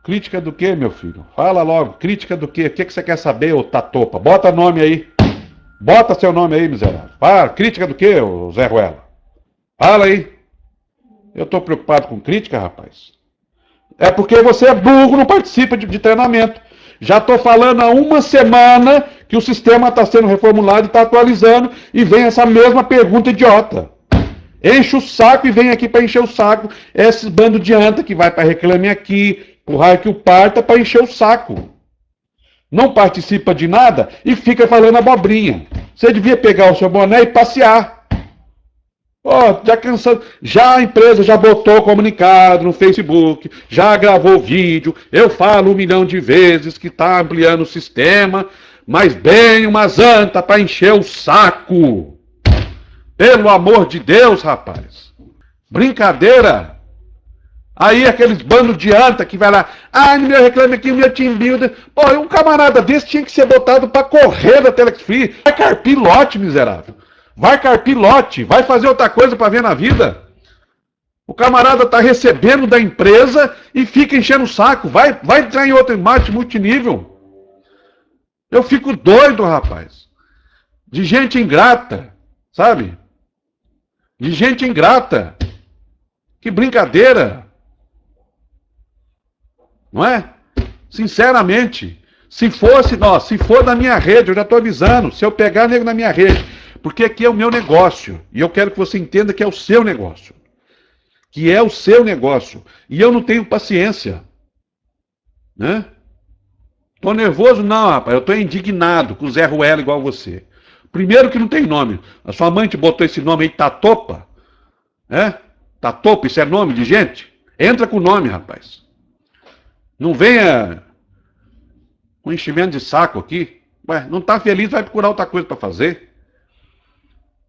Crítica do que, meu filho? Fala logo, crítica do quê? O que você quer saber, ô Tatopa? Bota nome aí. Bota seu nome aí, miserável. Fala, crítica do quê, ô Zé Ruela? Fala aí. Eu tô preocupado com crítica, rapaz. É porque você é burro, não participa de treinamento. Já tô falando há uma semana que o sistema está sendo reformulado e está atualizando e vem essa mesma pergunta idiota. Enche o saco e vem aqui para encher o saco. Esse bando de anta que vai para Reclame Aqui, o raio que o parta, para encher o saco. Não participa de nada e fica falando abobrinha. Você devia pegar o seu boné e passear. Ó, já cansado. Já a empresa já botou comunicado no Facebook, já gravou vídeo. Eu falo 1 milhão de vezes que está ampliando o sistema, mas bem umas anta para encher o saco. Pelo amor de Deus, rapaz. Brincadeira. Aí aqueles bandos de anta que vai lá, no meu Reclame Aqui, meu team builder. Pô, um camarada desse tinha que ser botado para correr da Telex Free. Vai carpir lote, miserável. Vai carpir lote, vai fazer outra coisa para ver na vida. O camarada tá recebendo da empresa e fica enchendo o saco. Vai entrar em outro marketing multinível. Eu fico doido, rapaz. De gente ingrata, sabe? De gente ingrata. Que brincadeira. Não é? Sinceramente, se for da minha rede, eu já estou avisando, se eu pegar nego na minha rede, porque aqui é o meu negócio, e eu quero que você entenda que é o seu negócio. Que é o seu negócio. E eu não tenho paciência. Né? Tô nervoso? Não, rapaz, eu tô indignado com o Zé Ruela igual você. Primeiro que não tem nome. A sua mãe te botou esse nome aí, Tatopa. Tatopa, isso é nome de gente? Entra com o nome, rapaz. Não venha com enchimento de saco aqui. Ué, não tá feliz, vai procurar outra coisa para fazer.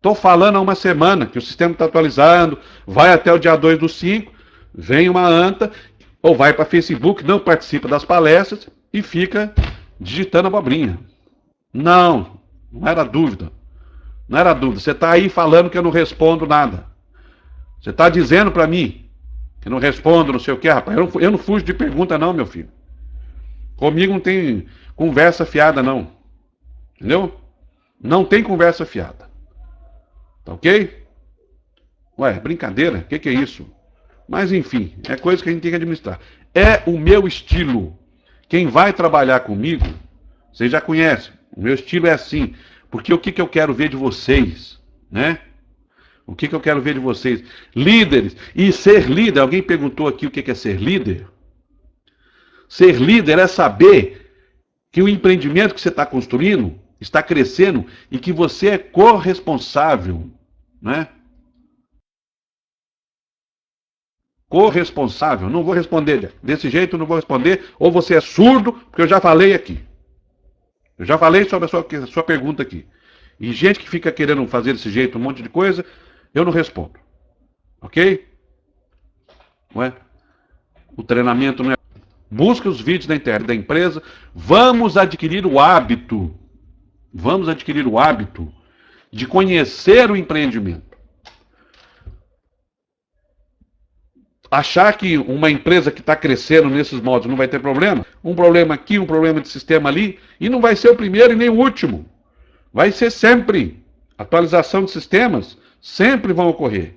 Tô falando há uma semana que o sistema está atualizando, vai até o dia 2/5, vem uma anta Ou vai para Facebook, não participa das palestras e fica digitando abobrinha. Não era dúvida. Não era dúvida. Você está aí falando que eu não respondo nada. Você está dizendo para mim que eu não respondo, não sei o que, rapaz. Eu não fujo de pergunta não, meu filho. Comigo não tem conversa fiada não. Entendeu? Não tem conversa fiada. Tá ok? Ué, brincadeira? O que é isso? Mas enfim, é coisa que a gente tem que administrar. É o meu estilo. Quem vai trabalhar comigo, vocês já conhecem. O meu estilo é assim. Porque o que eu quero ver de vocês, né? O que eu quero ver de vocês? Líderes. E ser líder, alguém perguntou aqui o que é ser líder? Ser líder é saber que o empreendimento que você está construindo está crescendo e que você é corresponsável, né? Corresponsável. Não vou responder desse jeito, não vou responder. Ou você é surdo, porque eu já falei aqui. Eu já falei sobre a sua pergunta aqui. E gente que fica querendo fazer desse jeito um monte de coisa, eu não respondo. Ok? Ué? O treinamento não é... Busca os vídeos da internet da empresa. Vamos adquirir o hábito. Vamos adquirir o hábito de conhecer o empreendimento. Achar que uma empresa que está crescendo nesses modos não vai ter problema. Um problema aqui, um problema de sistema ali. E não vai ser o primeiro e nem o último. Vai ser sempre. Atualização de sistemas sempre vão ocorrer.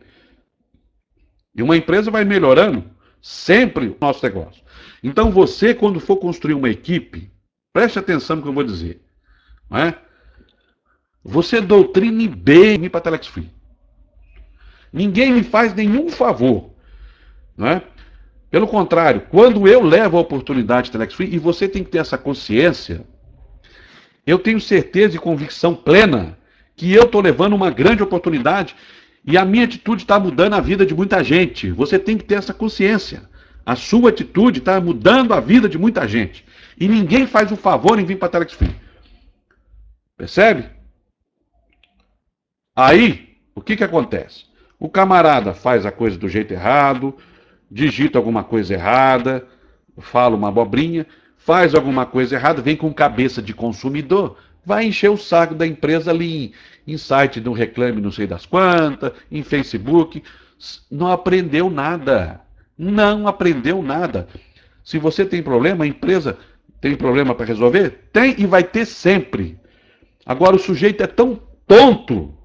E uma empresa vai melhorando sempre o nosso negócio. Então você, quando for construir uma equipe, preste atenção no que eu vou dizer. Não é? Você doutrine bem para a Telex Free. Ninguém me faz nenhum favor. Não é? Pelo contrário, quando eu levo a oportunidade de Telex Free, e você tem que ter essa consciência, eu tenho certeza e convicção plena que eu estou levando uma grande oportunidade e a minha atitude está mudando a vida de muita gente. Você tem que ter essa consciência. A sua atitude está mudando a vida de muita gente. E ninguém faz o favor em vir para a Telex Free. Percebe? Aí, o que acontece? O camarada faz a coisa do jeito errado, digita alguma coisa errada, fala uma abobrinha, faz alguma coisa errada, vem com cabeça de consumidor, vai encher o saco da empresa ali em site do Reclame não sei das quantas, em Facebook. Não aprendeu nada. Não aprendeu nada. Se você tem problema, a empresa tem problema para resolver? Tem e vai ter sempre. Agora o sujeito é tão tonto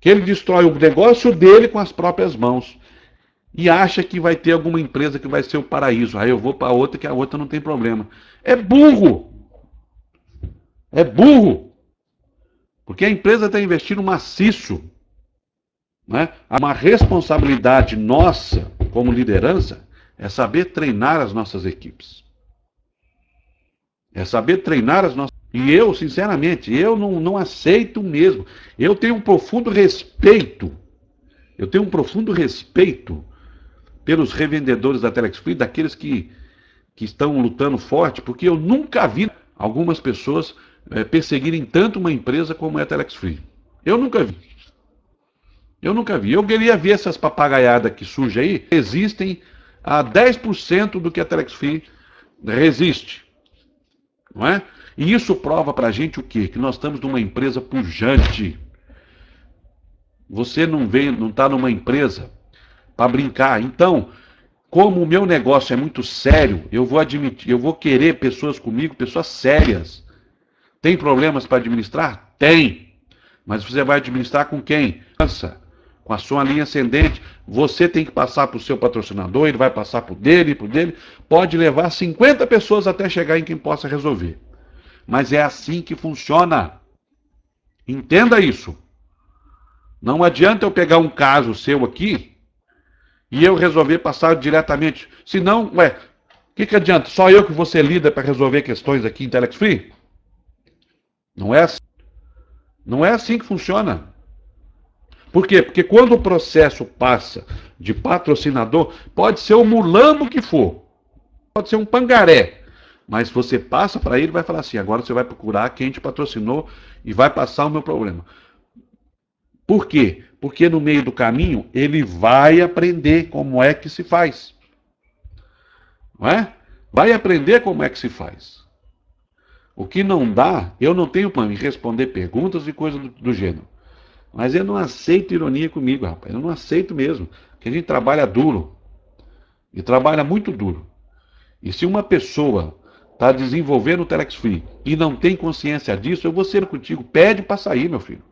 que ele destrói o negócio dele com as próprias mãos. E acha que vai ter alguma empresa que vai ser o paraíso. Aí eu vou para outra que a outra não tem problema. É burro. É burro. Porque a empresa está investindo maciço. Né? Uma responsabilidade nossa, como liderança, é saber treinar as nossas equipes. É saber treinar as nossas... E eu, sinceramente, eu não aceito mesmo. Eu tenho um profundo respeito. Eu tenho um profundo respeito pelos revendedores da Telex Free, daqueles que estão lutando forte, porque eu nunca vi algumas pessoas perseguirem tanto uma empresa como é a Telex Free. Eu nunca vi. Eu nunca vi. Eu queria ver essas papagaiadas que surgem aí, resistem a 10% do que a Telex Free resiste. Não é? E isso prova pra gente o quê? Que nós estamos numa empresa pujante. Você não está numa empresa para brincar. Então, como o meu negócio é muito sério, eu vou querer pessoas comigo, pessoas sérias. Tem problemas para administrar? Tem. Mas você vai administrar com quem? Com a sua linha ascendente. Você tem que passar para o seu patrocinador, ele vai passar para o dele, Pode levar 50 pessoas até chegar em quem possa resolver. Mas é assim que funciona. Entenda isso. Não adianta eu pegar um caso seu aqui e eu resolver passar diretamente. Senão, o que adianta? Só eu que vou ser líder para resolver questões aqui em Telex Free? Não é assim. Não é assim que funciona. Por quê? Porque quando o processo passa de patrocinador, pode ser o mulambo que for. Pode ser um pangaré. Mas você passa para ele e vai falar assim, agora você vai procurar quem te patrocinou e vai passar o meu problema. Por quê? Porque no meio do caminho ele vai aprender como é que se faz. não é? Vai aprender como é que se faz. O que não dá, eu não tenho para me responder perguntas e coisas do gênero. Mas eu não aceito ironia comigo, rapaz. Eu não aceito mesmo. Porque a gente trabalha duro. E trabalha muito duro. E se uma pessoa está desenvolvendo o Telex Free e não tem consciência disso, eu vou ser contigo. Pede para sair, meu filho.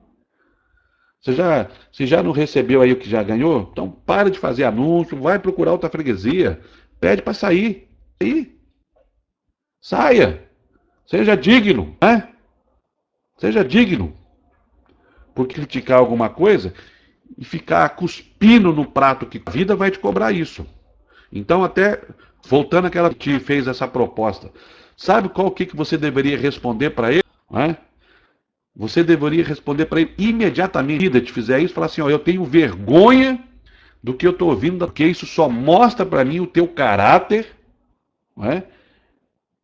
Você já não recebeu aí o que já ganhou? Então para de fazer anúncio, vai procurar outra freguesia. Pede para sair. Aí. Saia. Seja digno, né? Seja digno. Por criticar alguma coisa e ficar cuspindo no prato que a vida vai te cobrar isso. Então, até voltando àquela que te fez essa proposta, sabe qual que você deveria responder para ele? Né? Você deveria responder para ele imediatamente. Se te fizer isso, falar assim: ó, eu tenho vergonha do que eu estou ouvindo, porque isso só mostra para mim o teu caráter, né?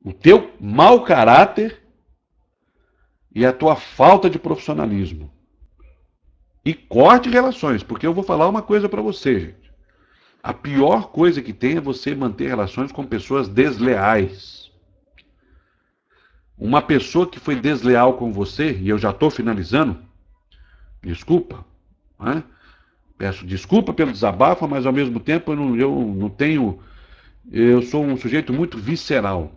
O teu mau caráter e a tua falta de profissionalismo. E corte relações, porque eu vou falar uma coisa para você, gente. A pior coisa que tem é você manter relações com pessoas desleais. Uma pessoa que foi desleal com você, e eu já estou finalizando, desculpa, né? Peço desculpa pelo desabafo, mas ao mesmo tempo eu sou um sujeito muito visceral.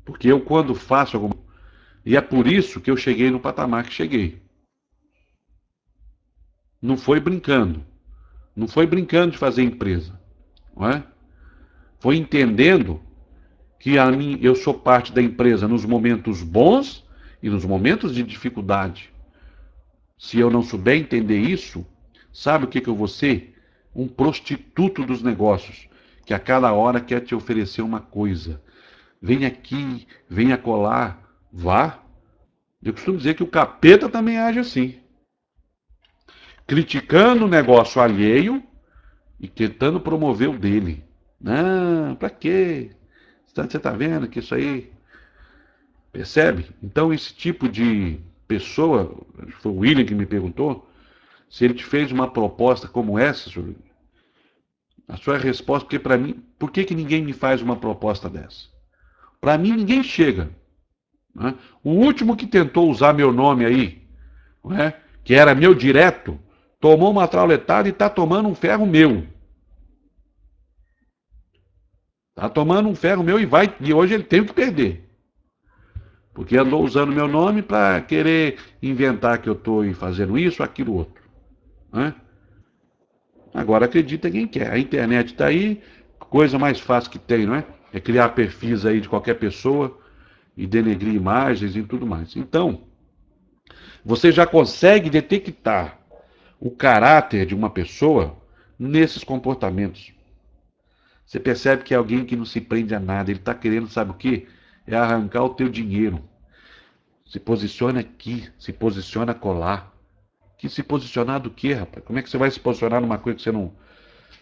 Porque eu quando faço alguma coisa, e é por isso que eu cheguei no patamar que cheguei. Não foi brincando. Não foi brincando de fazer empresa. Não é? Foi entendendo que eu sou parte da empresa nos momentos bons e nos momentos de dificuldade. Se eu não souber entender isso, sabe o que eu vou ser? Um prostituto dos negócios, que a cada hora quer te oferecer uma coisa. Vem aqui, vem acolá, vá. Eu costumo dizer que o capeta também age assim. Criticando o negócio alheio e tentando promover o dele. Não, pra quê? Você está vendo que isso aí... Percebe? Então esse tipo de pessoa, foi o William que me perguntou, se ele te fez uma proposta como essa, a sua resposta, porque para mim, por que ninguém me faz uma proposta dessa? Para mim ninguém chega. Né? O último que tentou usar meu nome aí, né, que era meu direto, tomou uma trauletada e está tomando um ferro meu. Está tomando um ferro meu e hoje ele tem que perder. Porque andou usando meu nome para querer inventar que eu estou fazendo isso, aquilo, outro. Né? Agora acredita quem quer. A internet está aí, coisa mais fácil que tem, não é? É criar perfis aí de qualquer pessoa e denegrir imagens e tudo mais. Então, você já consegue detectar o caráter de uma pessoa nesses comportamentos. Você percebe que é alguém que não se prende a nada. Ele está querendo, sabe o quê? É arrancar o teu dinheiro. Se posiciona aqui, se posiciona colar. Que se posicionar do quê, rapaz? Como é que você vai se posicionar numa coisa que você não...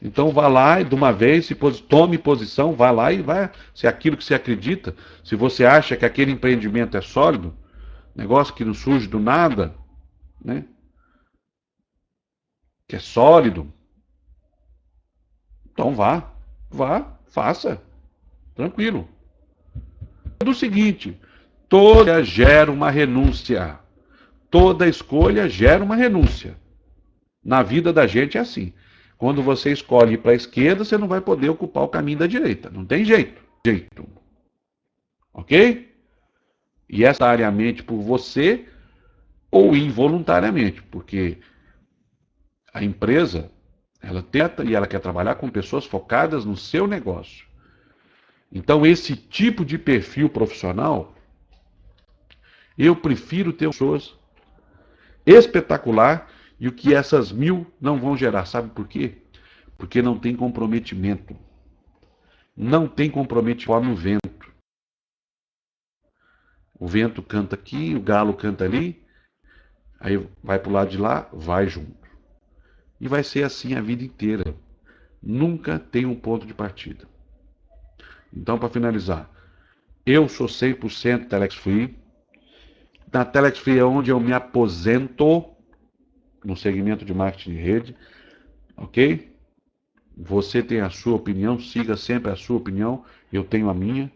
Então vá lá e de uma vez, tome posição, vá lá e vai. Se é aquilo que você acredita, se você acha que aquele empreendimento é sólido, negócio que não surge do nada, né? Que é sólido, então vá, faça, tranquilo. Do seguinte, toda gera uma renúncia. Toda escolha gera uma renúncia. Na vida da gente é assim. Quando você escolhe ir para a esquerda, você não vai poder ocupar o caminho da direita. Não tem jeito. Ok? E voluntariamente por você ou involuntariamente, porque a empresa, ela tenta e ela quer trabalhar com pessoas focadas no seu negócio. Então, esse tipo de perfil profissional, eu prefiro ter pessoas espetacular e o que essas 1000 não vão gerar. Sabe por quê? Porque não tem comprometimento. Não tem comprometimento no vento. O vento canta aqui, o galo canta ali, aí vai para o lado de lá, vai junto. E vai ser assim a vida inteira. Nunca tem um ponto de partida. Então, para finalizar, eu sou 100% Telex Free. Na Telex Free é onde eu me aposento no segmento de marketing de rede, ok? Você tem a sua opinião, siga sempre a sua opinião, eu tenho a minha.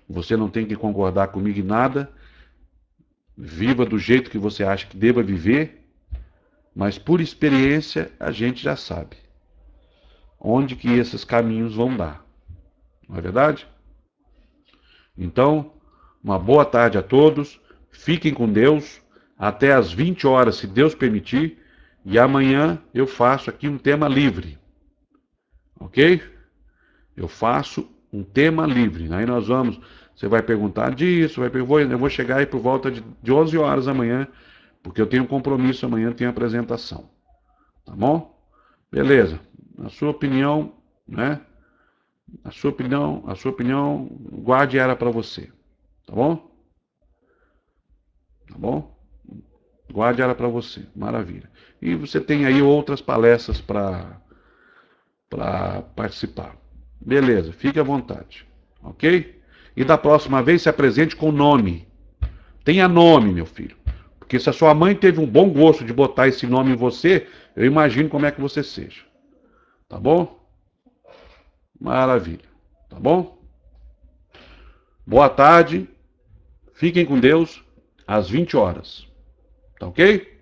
Você não tem que concordar comigo em nada. Viva do jeito que você acha que deva viver, mas por experiência a gente já sabe onde que esses caminhos vão dar. Não é verdade? Então, uma boa tarde a todos, fiquem com Deus, até às 20 horas, se Deus permitir, e amanhã eu faço aqui um tema livre. Ok? Eu faço um tema livre. Aí nós vamos, você vai perguntar disso, eu vou chegar aí por volta de 11 horas amanhã, porque eu tenho um compromisso amanhã, tenho apresentação. Tá bom? Beleza. A sua opinião, né? A sua opinião, guarde ela para você. Tá bom? Tá bom? Guarde ela para você. Maravilha. E você tem aí outras palestras para participar. Beleza, fique à vontade. Ok? E da próxima vez se apresente com nome. Tenha nome, meu filho. Porque se a sua mãe teve um bom gosto de botar esse nome em você, eu imagino como é que você seja. Tá bom? Maravilha. Tá bom? Boa tarde. Fiquem com Deus às 20 horas. Tá ok?